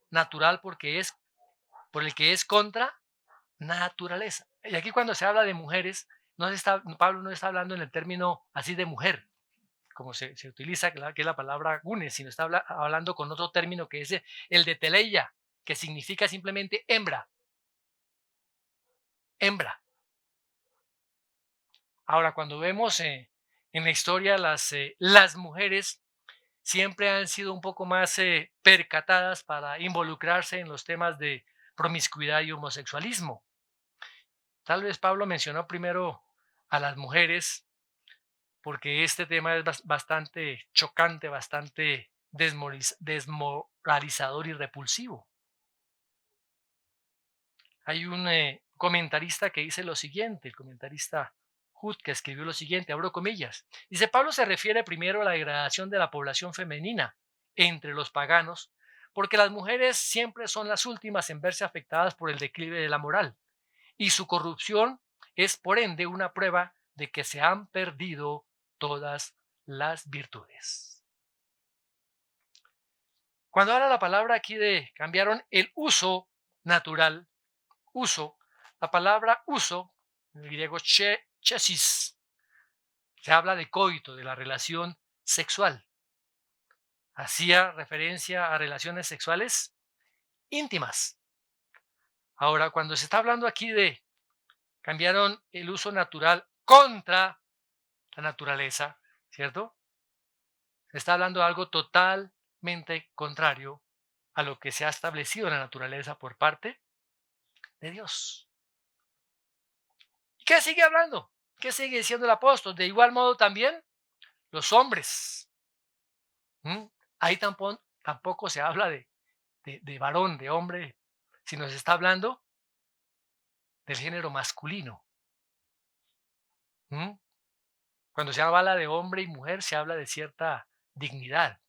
natural por el que es contra naturaleza. Y aquí cuando se habla de mujeres, Pablo no está hablando en el término así de mujer, como se utiliza, que es la palabra gunes, sino está hablando con otro término que es el de teleia, que significa simplemente hembra. Hembra. Ahora, cuando vemos en la historia las mujeres siempre han sido un poco más percatadas para involucrarse en los temas de promiscuidad y homosexualismo. Tal vez Pablo mencionó primero a las mujeres porque este tema es bastante chocante, bastante desmoralizador y repulsivo. Hay un comentarista que dice lo siguiente, el comentarista Hood, que escribió lo siguiente, abro comillas. Dice, Pablo se refiere primero a la degradación de la población femenina entre los paganos, porque las mujeres siempre son las últimas en verse afectadas por el declive de la moral, y su corrupción es por ende una prueba de que se han perdido todas las virtudes. Cuando habla la palabra aquí de cambiaron el uso natural, uso, la palabra uso, en el griego chesis, se habla de coito, de la relación sexual. Hacía referencia a relaciones sexuales íntimas. Ahora, cuando se está hablando aquí de cambiaron el uso natural contra la naturaleza, ¿cierto? Se está hablando de algo totalmente contrario a lo que se ha establecido en la naturaleza por parte de Dios. ¿Y qué sigue hablando? ¿Qué sigue diciendo el apóstol? De igual modo también los hombres. Ahí tampoco se habla de varón, de hombre, sino se está hablando del género masculino. Cuando se habla de hombre y mujer, se habla de cierta dignidad.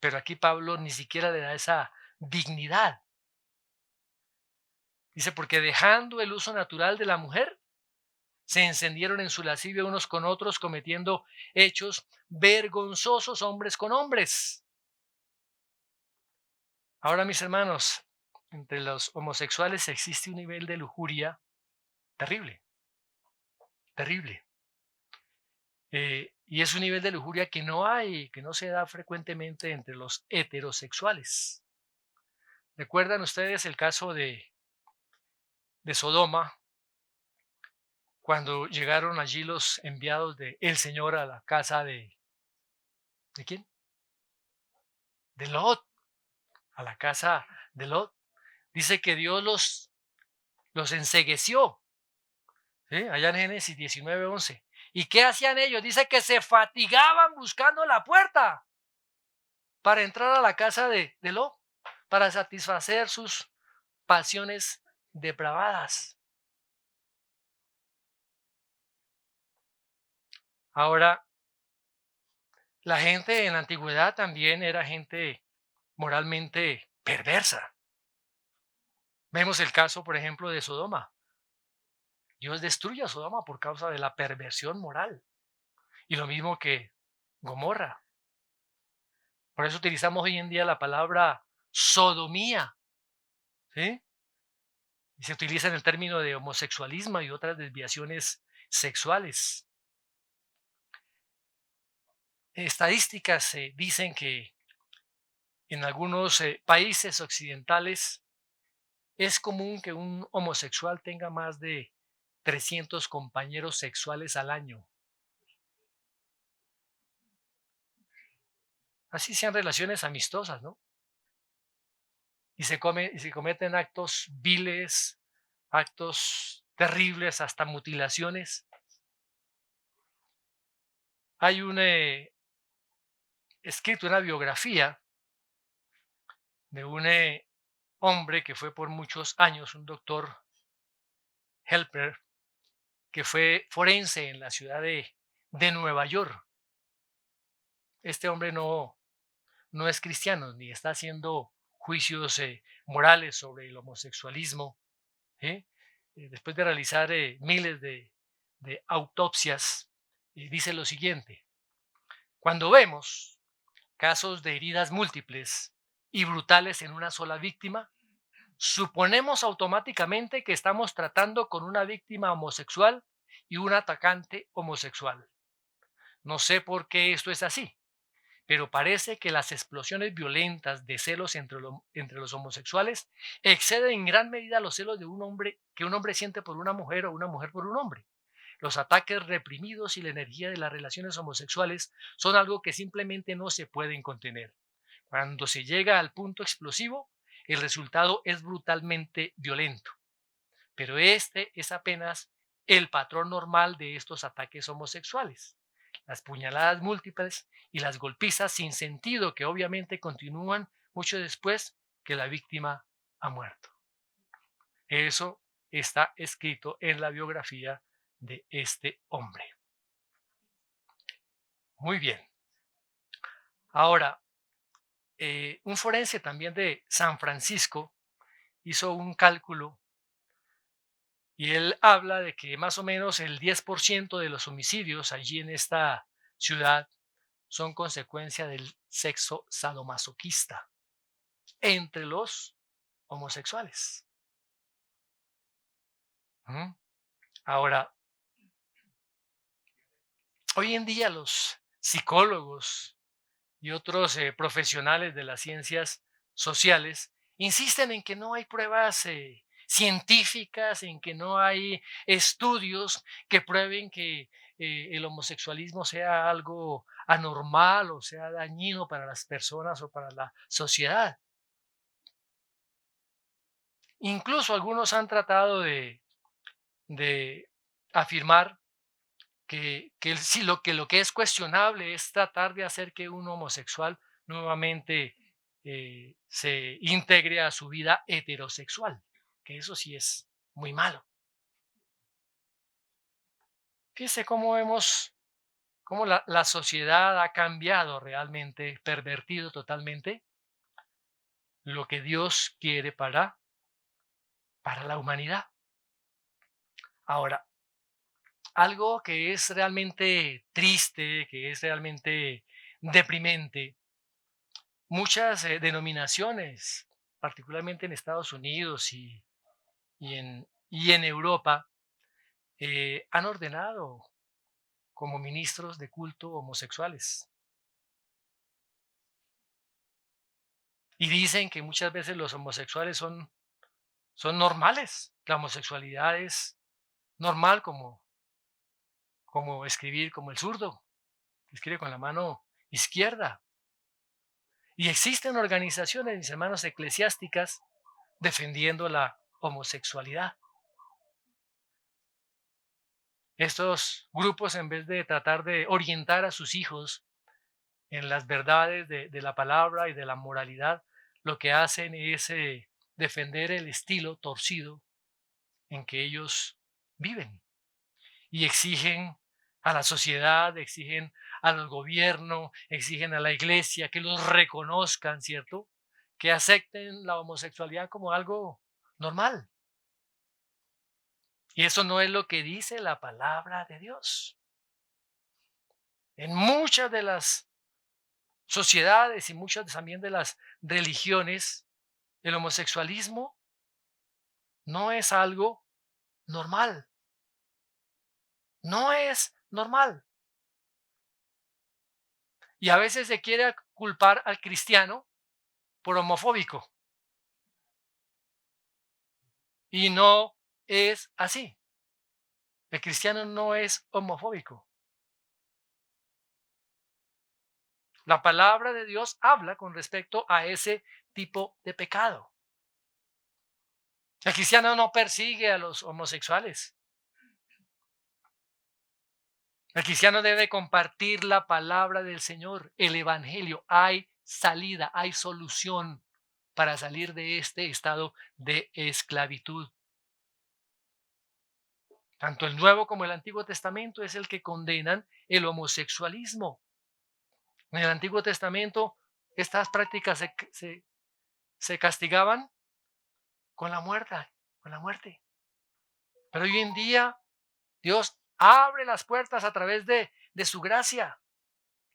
Pero aquí Pablo ni siquiera le da esa dignidad. Dice, porque dejando el uso natural de la mujer, se encendieron en su lascivia unos con otros, cometiendo hechos vergonzosos hombres con hombres. Ahora, mis hermanos, entre los homosexuales existe un nivel de lujuria terrible, terrible. Y es un nivel de lujuria que no se da frecuentemente entre los heterosexuales. ¿Recuerdan ustedes el caso de Sodoma, cuando llegaron allí los enviados de el Señor a la casa ¿de quién? De Lot, a la casa de Lot? Dice que Dios los encegueció, ¿sí? Allá en Génesis 19:11. ¿Y qué hacían ellos? Dice que se fatigaban buscando la puerta para entrar a la casa de Lot, para satisfacer sus pasiones depravadas. Ahora, la gente en la antigüedad también era gente moralmente perversa. Vemos el caso, por ejemplo, de Sodoma. Dios destruye a Sodoma por causa de la perversión moral. Y lo mismo que Gomorra. Por eso utilizamos hoy en día la palabra sodomía, ¿sí? Y se utiliza en el término de homosexualismo y otras desviaciones sexuales. Estadísticas dicen que en algunos países occidentales es común que un homosexual tenga más de 300 compañeros sexuales al año. Así sean relaciones amistosas, ¿no? Y se cometen actos viles, actos terribles, hasta mutilaciones. Hay un escrito, una biografía de un hombre que fue por muchos años un doctor Helper, que fue forense en la ciudad de Nueva York. Este hombre no es cristiano ni está haciendo juicios morales sobre el homosexualismo. ¿Eh? Después de realizar miles de autopsias, dice lo siguiente: cuando vemos casos de heridas múltiples y brutales en una sola víctima, suponemos automáticamente que estamos tratando con una víctima homosexual y un atacante homosexual. No sé por qué esto es así, pero parece que las explosiones violentas de celos entre los homosexuales exceden en gran medida los celos de un hombre que un hombre siente por una mujer o una mujer por un hombre. Los ataques reprimidos y la energía de las relaciones homosexuales son algo que simplemente no se pueden contener. Cuando se llega al punto explosivo, el resultado es brutalmente violento. Pero este es apenas el patrón normal de estos ataques homosexuales. Las puñaladas múltiples y las golpizas sin sentido que obviamente continúan mucho después que la víctima ha muerto. Eso está escrito en la biografía de este hombre. Muy bien. Ahora, un forense también de San Francisco hizo un cálculo y él habla de que más o menos el 10% de los homicidios allí en esta ciudad son consecuencia del sexo sadomasoquista entre los homosexuales. ¿Mm? Ahora, hoy en día los psicólogos y otros profesionales de las ciencias sociales insisten en que no hay pruebas científicas, en que no hay estudios que prueben que el homosexualismo sea algo anormal o sea dañino para las personas o para la sociedad. Incluso algunos han tratado de afirmar sí, lo que es cuestionable es tratar de hacer que un homosexual nuevamente se integre a su vida heterosexual, que eso sí es muy malo. Fíjese cómo la sociedad ha cambiado realmente, pervertido totalmente lo que Dios quiere para la humanidad. Ahora, algo que es realmente triste, que es realmente deprimente, muchas denominaciones, particularmente en Estados Unidos y en Europa, han ordenado como ministros de culto homosexuales. Y dicen que muchas veces los homosexuales son normales. La homosexualidad es normal como escribir como el zurdo, que escribe con la mano izquierda. Y existen organizaciones, mis hermanos, eclesiásticas defendiendo la homosexualidad. Estos grupos, en vez de tratar de orientar a sus hijos en las verdades de la palabra y de la moralidad, lo que hacen es defender el estilo torcido en que ellos viven y exigen a la sociedad, exigen a los gobiernos, exigen a la iglesia que los reconozcan, ¿cierto? Que acepten la homosexualidad como algo normal. Y eso no es lo que dice la palabra de Dios. En muchas de las sociedades y muchas también de las religiones, el homosexualismo no es algo normal. No es normal. Y a veces se quiere culpar al cristiano por homofóbico. Y no es así. El cristiano no es homofóbico. La palabra de Dios habla con respecto a ese tipo de pecado. El cristiano no persigue a los homosexuales. El cristiano debe compartir la palabra del Señor, el evangelio. Hay salida, hay solución para salir de este estado de esclavitud. Tanto el Nuevo como el Antiguo Testamento es el que condenan el homosexualismo. En el Antiguo Testamento estas prácticas se castigaban con la muerte, con la muerte. Pero hoy en día Dios abre las puertas a través de su gracia.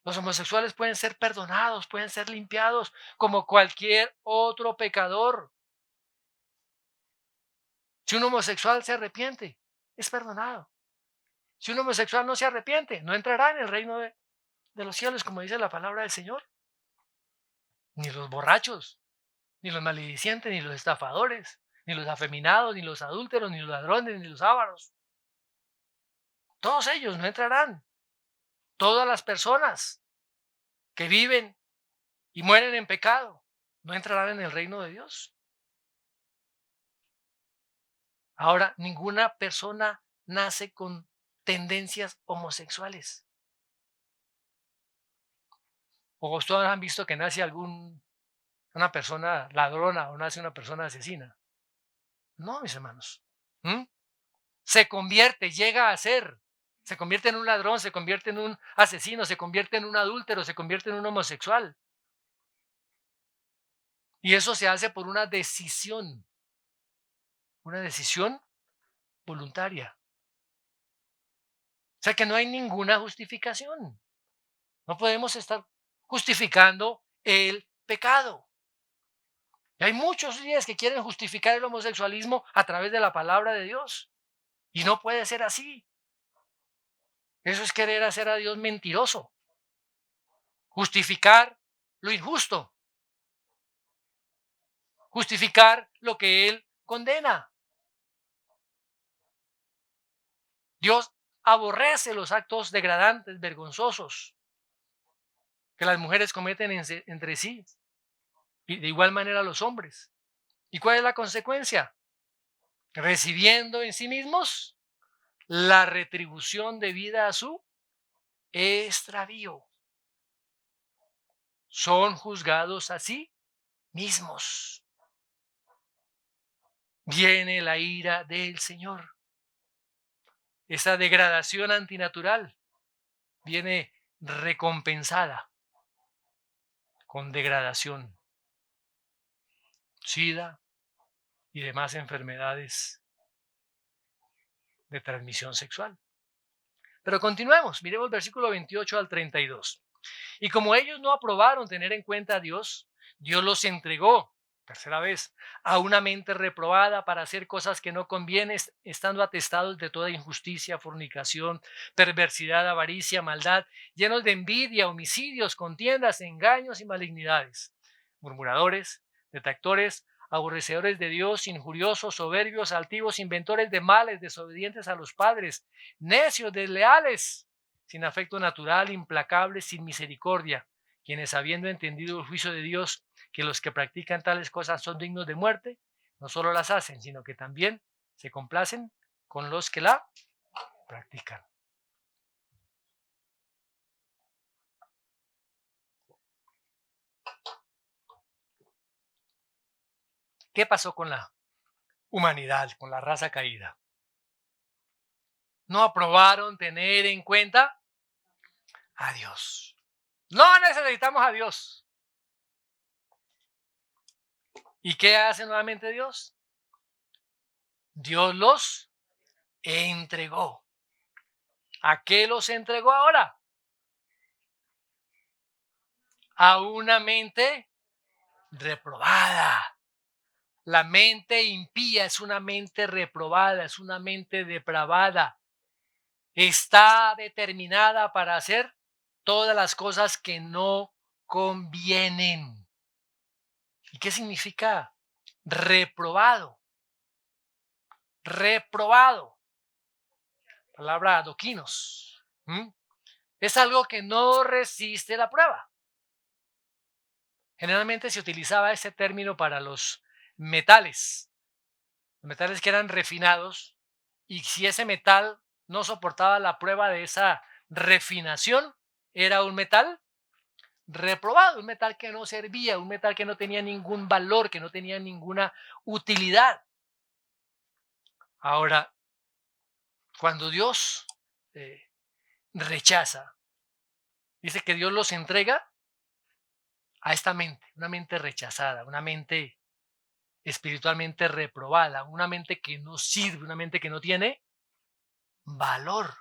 Los homosexuales pueden ser perdonados, pueden ser limpiados como cualquier otro pecador. Si un homosexual se arrepiente, es perdonado. Si un homosexual no se arrepiente, no entrará en el reino de los cielos, como dice la palabra del Señor. Ni los borrachos, ni los maledicientes, ni los estafadores, ni los afeminados, ni los adúlteros, ni los ladrones, ni los ávaros. Todos ellos no entrarán. Todas las personas que viven y mueren en pecado no entrarán en el reino de Dios. Ahora, ninguna persona nace con tendencias homosexuales. O ustedes han visto que nace una persona ladrona o nace una persona asesina. No, mis hermanos. ¿Mm? Se convierte, llega a ser. Se convierte en un ladrón, se convierte en un asesino, se convierte en un adúltero, se convierte en un homosexual. Y eso se hace por una decisión voluntaria. O sea que no hay ninguna justificación. No podemos estar justificando el pecado. Y hay muchos días que quieren justificar el homosexualismo a través de la palabra de Dios. Y no puede ser así. Eso es querer hacer a Dios mentiroso. Justificar lo injusto. Justificar lo que Él condena. Dios aborrece los actos degradantes, vergonzosos que las mujeres cometen entre sí y de igual manera los hombres. ¿Y cuál es la consecuencia? Recibiendo en sí mismos la retribución debida a su extravío. Son juzgados a sí mismos. Viene la ira del Señor. esa degradación antinatural viene recompensada con degradación, SIDA y demás enfermedades de transmisión sexual. Pero continuemos, miremos versículo 28 al 32. Y como ellos no aprobaron tener en cuenta a Dios, Dios los entregó, tercera vez, a una mente reprobada para hacer cosas que no convienen, estando atestados de toda injusticia, fornicación, perversidad, avaricia, maldad, llenos de envidia, homicidios, contiendas, engaños y malignidades, murmuradores, detractores, aborrecedores de Dios, injuriosos, soberbios, altivos, inventores de males, desobedientes a los padres, necios, desleales, sin afecto natural, implacables, sin misericordia, quienes habiendo entendido el juicio de Dios, que los que practican tales cosas son dignos de muerte, no solo las hacen, sino que también se complacen con los que la practican. ¿Qué pasó con la humanidad, con la raza caída? No aprobaron tener en cuenta a Dios. No necesitamos a Dios. ¿Y qué hace nuevamente Dios? Dios los entregó. ¿A qué los entregó ahora? A una mente reprobada. La mente impía es una mente reprobada, es una mente depravada. Está determinada para hacer todas las cosas que no convienen. ¿Y qué significa reprobado? Reprobado. Palabra adoquinos. Es algo que no resiste la prueba. Generalmente se utilizaba este término para los metales que eran refinados, y si ese metal no soportaba la prueba de esa refinación, era un metal reprobado, un metal que no servía, un metal que no tenía ningún valor, que no tenía ninguna utilidad. Ahora, cuando Dios rechaza, dice que Dios los entrega a esta mente, una mente rechazada, una mente espiritualmente reprobada, una mente que no sirve, una mente que no tiene valor.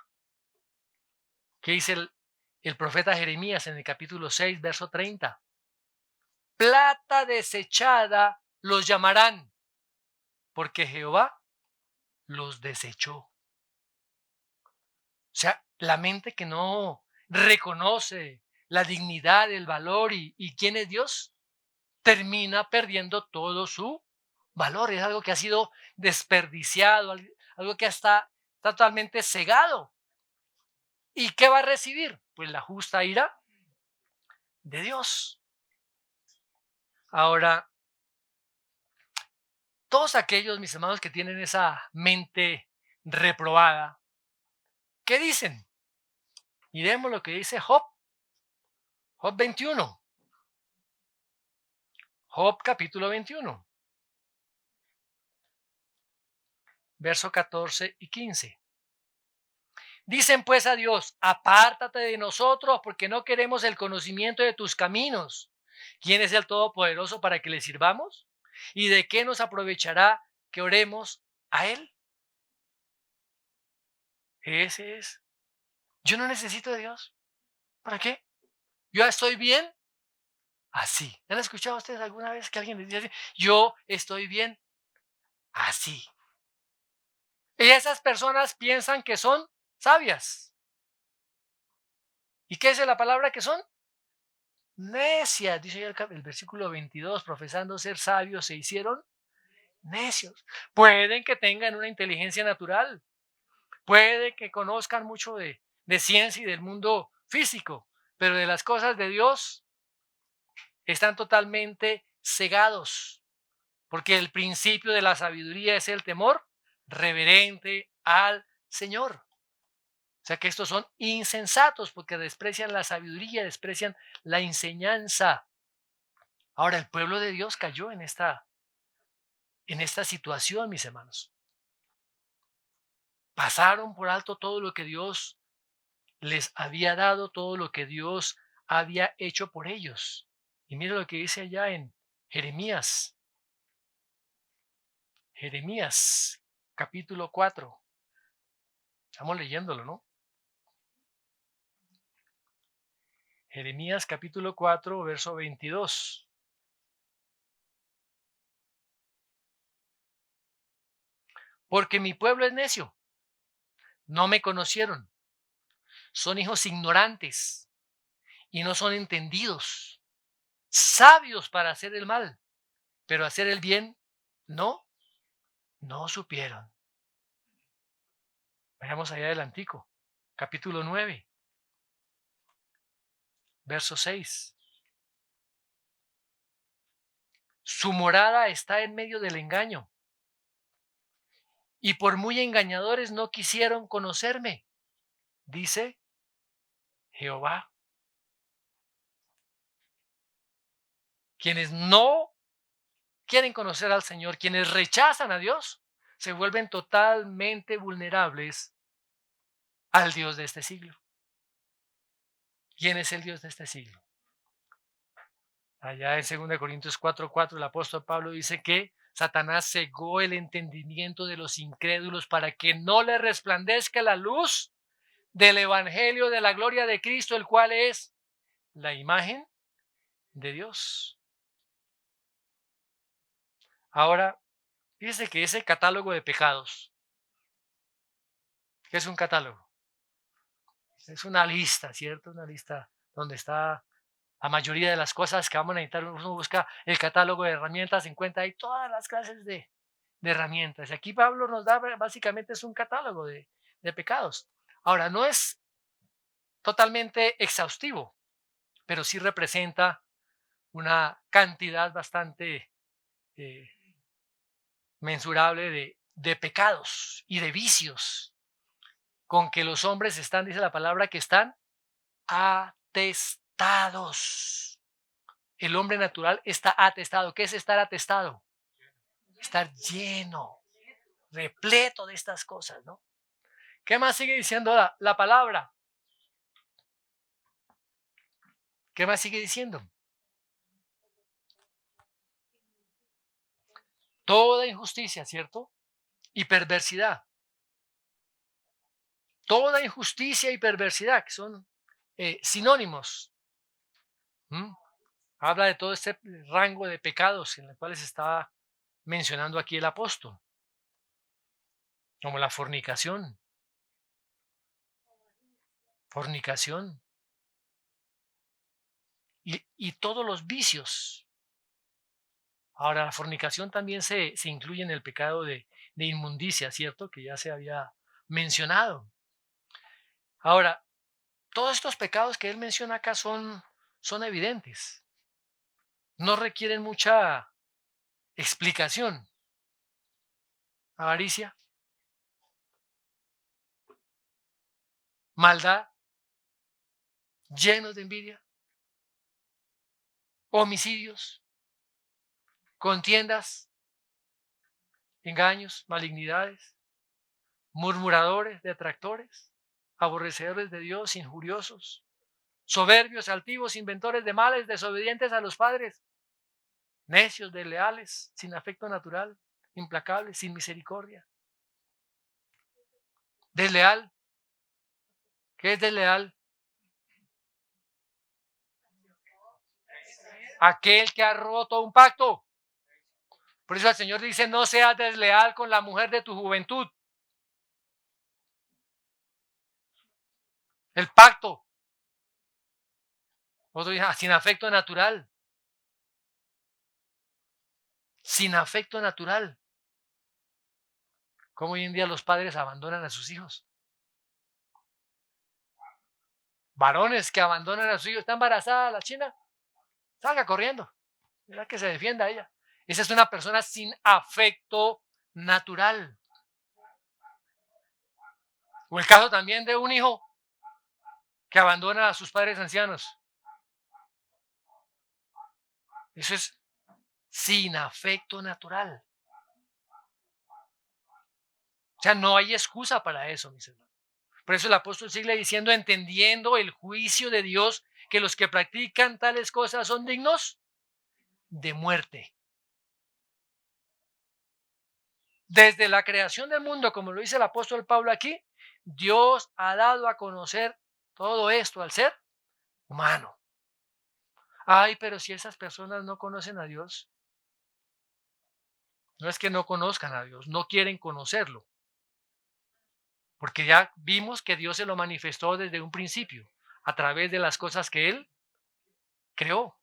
¿Qué dice el profeta Jeremías en el capítulo 6, verso 30? Plata desechada los llamarán, porque Jehová los desechó. O sea, la mente que no reconoce la dignidad, el valor y quién es Dios, termina perdiendo todo su valor. Es algo que ha sido desperdiciado, algo que está totalmente cegado. ¿Y qué va a recibir? Pues la justa ira de Dios. Ahora, todos aquellos, mis hermanos, que tienen esa mente reprobada, ¿qué dicen? Miremos lo que dice Job. Job 21. Job capítulo 21. Verso 14 y 15. Dicen pues a Dios, apártate de nosotros porque no queremos el conocimiento de tus caminos. ¿Quién es el Todopoderoso para que le sirvamos? ¿Y de qué nos aprovechará que oremos a Él? Ese es. Yo no necesito de Dios. ¿Para qué? Yo estoy bien así. ¿Han escuchado ustedes alguna vez que alguien les dice así? Yo estoy bien así. Y esas personas piensan que son sabias. ¿Y qué dice la palabra que son? Necias. Dice el versículo 22, profesando ser sabios se hicieron necios. Pueden que tengan una inteligencia natural. Puede que conozcan mucho de ciencia y del mundo físico, pero de las cosas de Dios están totalmente cegados, porque el principio de la sabiduría es el temor reverente al Señor. O sea que estos son insensatos porque desprecian la sabiduría, desprecian la enseñanza. Ahora, el pueblo de Dios cayó en esta situación, mis hermanos. Pasaron por alto todo lo que Dios les había dado, todo lo que Dios había hecho por ellos. Y mira lo que dice allá en Jeremías, Jeremías capítulo 4. Estamos leyéndolo, ¿no? Jeremías capítulo 4, verso 22. Porque mi pueblo es necio, no me conocieron, son hijos ignorantes y no son entendidos, sabios para hacer el mal, pero hacer el bien no supieron. Vayamos allá adelantico, capítulo 9, verso 6. Su morada está en medio del engaño, y por muy engañadores no quisieron conocerme, dice Jehová. Quienes no quieren conocer al Señor, quienes rechazan a Dios, se vuelven totalmente vulnerables al Dios de este siglo. ¿Quién es el Dios de este siglo? Allá en 2 Corintios 4:4 el apóstol Pablo dice que Satanás cegó el entendimiento de los incrédulos para que no le resplandezca la luz del evangelio de la gloria de Cristo, el cual es la imagen de Dios. Ahora, fíjese que ese catálogo de pecados, ¿qué es un catálogo? Es una lista, ¿cierto? Una lista donde está la mayoría de las cosas que vamos a necesitar. Uno busca el catálogo de herramientas, encuentra ahí todas las clases de herramientas. Y aquí Pablo nos da, básicamente es un catálogo de pecados. Ahora, no es totalmente exhaustivo, pero sí representa una cantidad bastante eh, mensurable de pecados y de vicios con que los hombres están, dice la palabra, que están atestados. El hombre natural está atestado. ¿Qué es estar atestado? Estar lleno, repleto de estas cosas, ¿no? ¿Qué más sigue diciendo la palabra? ¿Qué más sigue diciendo? Toda injusticia, ¿cierto? Y perversidad. Toda injusticia y perversidad, que son sinónimos. ¿Mm? Habla de todo este rango de pecados en los cuales está mencionando aquí el apóstol, como la fornicación y todos los vicios. Ahora, la fornicación también se incluye en el pecado de inmundicia, ¿cierto? Que ya se había mencionado. Ahora, todos estos pecados que él menciona acá son evidentes. No requieren mucha explicación. Avaricia, maldad, llenos de envidia, homicidios, contiendas, engaños, malignidades, murmuradores, detractores, aborrecedores de Dios, injuriosos, soberbios, altivos, inventores de males, desobedientes a los padres, necios, desleales, sin afecto natural, implacables, sin misericordia. Desleal, ¿qué es desleal? Aquel que ha roto un pacto. Por eso el Señor dice, no seas desleal con la mujer de tu juventud. El pacto. Otro dice, sin afecto natural. Sin afecto natural. Como hoy en día los padres abandonan a sus hijos. Varones que abandonan a sus hijos. ¿Está embarazada la china? Salga corriendo. Mira que se defienda ella. Esa es una persona sin afecto natural. O el caso también de un hijo que abandona a sus padres ancianos. Eso es sin afecto natural. sea, no hay excusa para eso, mis hermanos. Por eso el apóstol sigue diciendo, entendiendo el juicio de Dios, que los que practican tales cosas son dignos de muerte. Desde la creación del mundo, como lo dice el apóstol Pablo aquí, Dios ha dado a conocer todo esto al ser humano. Ay, pero si esas personas no conocen a Dios, no es que no conozcan a Dios, no quieren conocerlo, porque ya vimos que Dios se lo manifestó desde un principio, a través de las cosas que Él creó.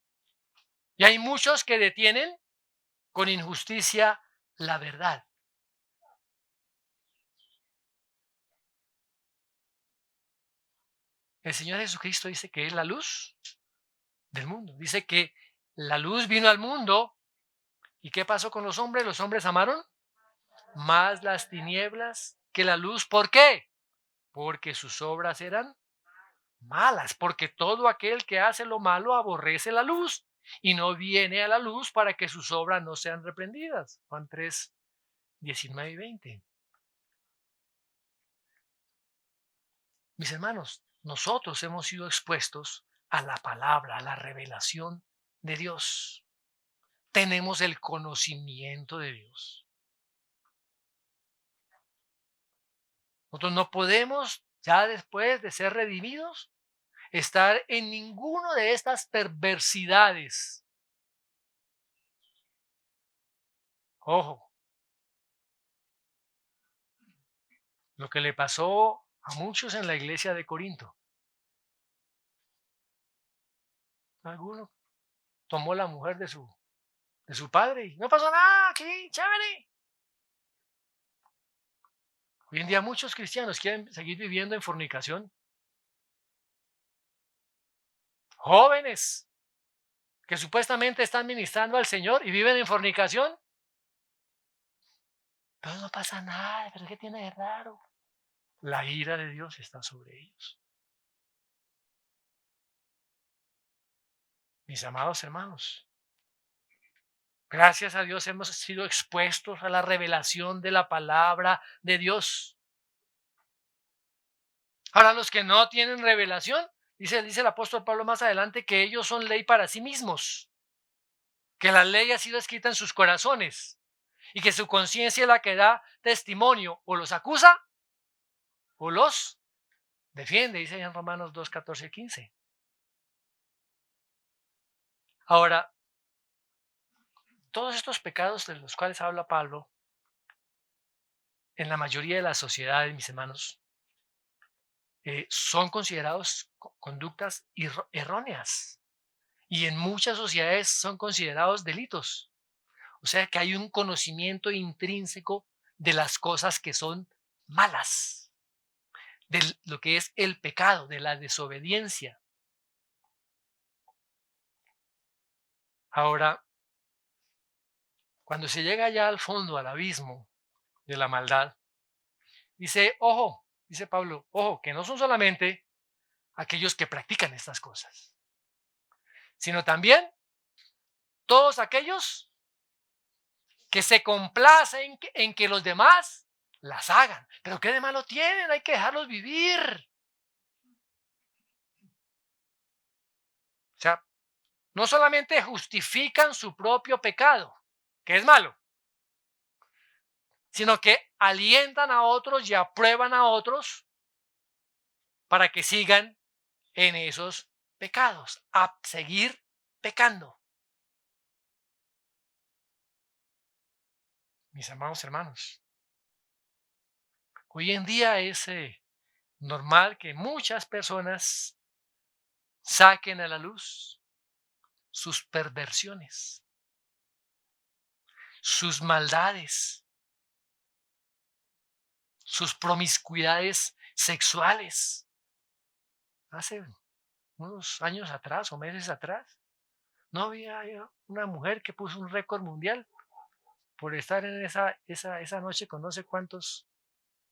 Y hay muchos que detienen con injusticia la verdad. El Señor Jesucristo dice que es la luz del mundo. Dice que la luz vino al mundo. ¿Y qué pasó con los hombres? Los hombres amaron más las tinieblas que la luz. ¿Por qué? Porque sus obras eran malas. Porque todo aquel que hace lo malo aborrece la luz y no viene a la luz para que sus obras no sean reprendidas. Juan 3, 19 y 20. Mis hermanos, nosotros hemos sido expuestos a la palabra, a la revelación de Dios. Tenemos el conocimiento de Dios. Nosotros no podemos, ya después de ser redimidos, estar en ninguno de estas perversidades. Ojo, lo que le pasó a muchos en la iglesia de Corinto. Alguno tomó la mujer de su padre y no pasó nada, aquí, chévere. Hoy en día muchos cristianos quieren seguir viviendo en fornicación. Jóvenes que supuestamente están ministrando al Señor y viven en fornicación. Pero no pasa nada, pero ¿qué tiene de raro? La ira de Dios está sobre ellos. Mis amados hermanos, gracias a Dios hemos sido expuestos a la revelación de la palabra de Dios. Ahora, los que no tienen revelación, dice el apóstol Pablo más adelante, que ellos son ley para sí mismos, que la ley ha sido escrita en sus corazones y que su conciencia es la que da testimonio, o los acusa o los defiende, dice en Romanos 2, 14 y 15. Ahora, todos estos pecados de los cuales habla Pablo, en la mayoría de las sociedades, mis hermanos, son considerados conductas erróneas y en muchas sociedades son considerados delitos. O sea que hay un conocimiento intrínseco de las cosas que son malas, de lo que es el pecado, de la desobediencia. Ahora, cuando se llega ya al fondo, al abismo de la maldad, dice, ojo, dice Pablo, ojo, que no son solamente aquellos que practican estas cosas, sino también todos aquellos que se complacen en que los demás las hagan. Pero ¿qué de malo tienen? Hay que dejarlos vivir. O sea, no solamente justifican su propio pecado, que es malo, sino que alientan a otros y aprueban a otros para que sigan en esos pecados, a seguir pecando. Mis amados hermanos, hoy en día es normal que muchas personas saquen a la luz sus perversiones, sus maldades, sus promiscuidades sexuales. Hace unos años atrás o meses atrás, no había una mujer que puso un récord mundial por estar en esa noche con no sé cuántos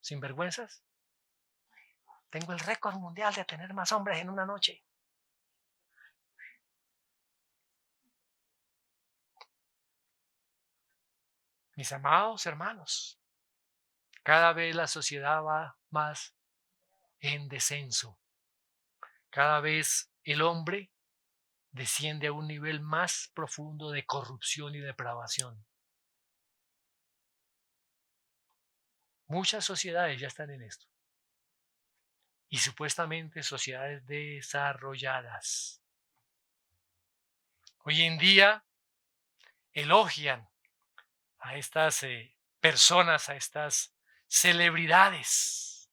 sinvergüenzas. Tengo el récord mundial de tener más hombres en una noche. Mis amados hermanos, Cada vez la sociedad va más en descenso. Cada vez el hombre desciende a un nivel más profundo de corrupción y depravación. Muchas sociedades ya están en esto. Y supuestamente sociedades desarrolladas. Hoy en día elogian a estas personas, a estas celebridades.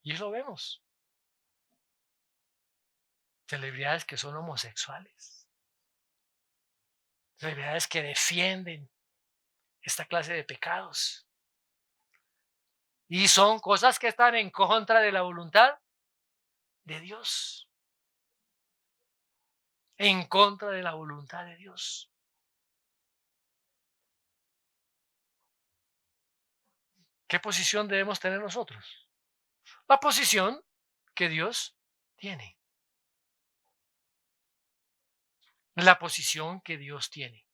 Y eso vemos. Celebridades que son homosexuales. Celebridades que defienden esta clase de pecados. Y son cosas que están en contra de la voluntad de Dios. En contra de la voluntad de Dios. ¿Qué posición debemos tener nosotros? La posición que Dios tiene. La posición que Dios tiene.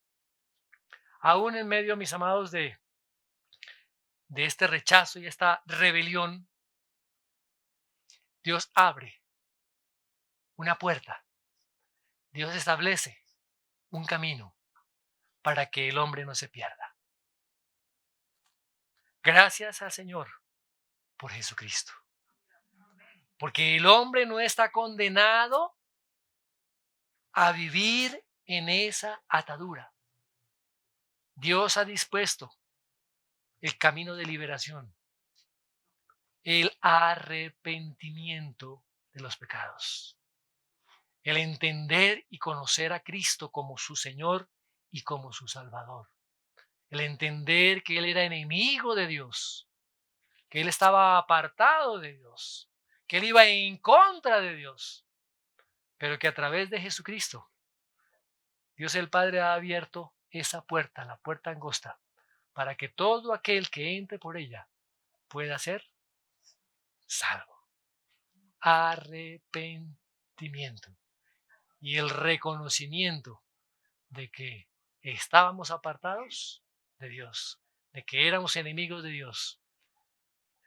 Aún en medio, mis amados, de este rechazo y esta rebelión, Dios abre una puerta. Dios establece un camino para que el hombre no se pierda. Gracias al Señor por Jesucristo. Porque el hombre no está condenado a vivir en esa atadura. Dios ha dispuesto el camino de liberación, el arrepentimiento de los pecados, el entender y conocer a Cristo como su Señor y como su Salvador, el entender que Él era enemigo de Dios, que Él estaba apartado de Dios, que Él iba en contra de Dios, pero que a través de Jesucristo, Dios el Padre ha abierto esa puerta, la puerta angosta, para que todo aquel que entre por ella pueda ser salvo. Arrepentimiento y el reconocimiento de que estábamos apartados de Dios, de que éramos enemigos de Dios.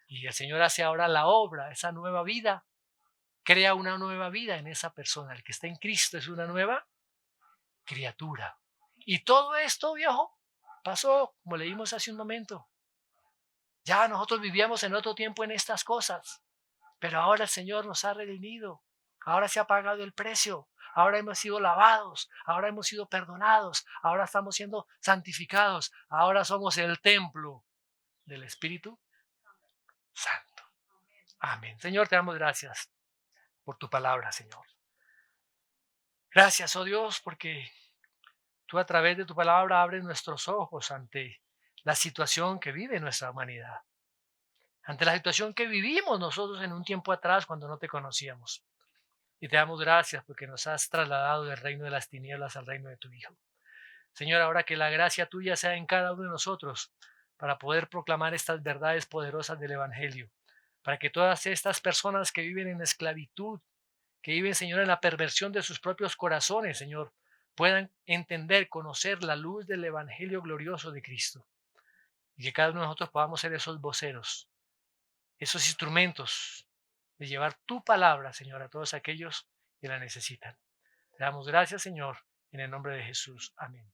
Y el Señor hace ahora la obra, esa nueva vida, crea una nueva vida en esa persona. El que está en Cristo es una nueva criatura. Y todo esto, viejo, pasó, como leímos hace un momento. Ya nosotros vivíamos en otro tiempo en estas cosas, pero ahora el Señor nos ha redimido. Ahora se ha pagado el precio. Ahora hemos sido lavados. Ahora hemos sido perdonados. Ahora estamos siendo santificados. Ahora somos el templo del Espíritu Santo. Amén. Señor, te damos gracias por tu palabra, Señor. Gracias, oh Dios, porque tú a través de tu palabra abres nuestros ojos ante la situación que vive nuestra humanidad, ante la situación que vivimos nosotros en un tiempo atrás cuando no te conocíamos. Y te damos gracias porque nos has trasladado del reino de las tinieblas al reino de tu Hijo. Señor, ahora que la gracia tuya sea en cada uno de nosotros para poder proclamar estas verdades poderosas del Evangelio, para que todas estas personas que viven en esclavitud, que viven, Señor, en la perversión de sus propios corazones, Señor, puedan entender, conocer la luz del Evangelio glorioso de Cristo. Y que cada uno de nosotros podamos ser esos voceros, esos instrumentos de llevar tu palabra, Señor, a todos aquellos que la necesitan. Te damos gracias, Señor, en el nombre de Jesús. Amén.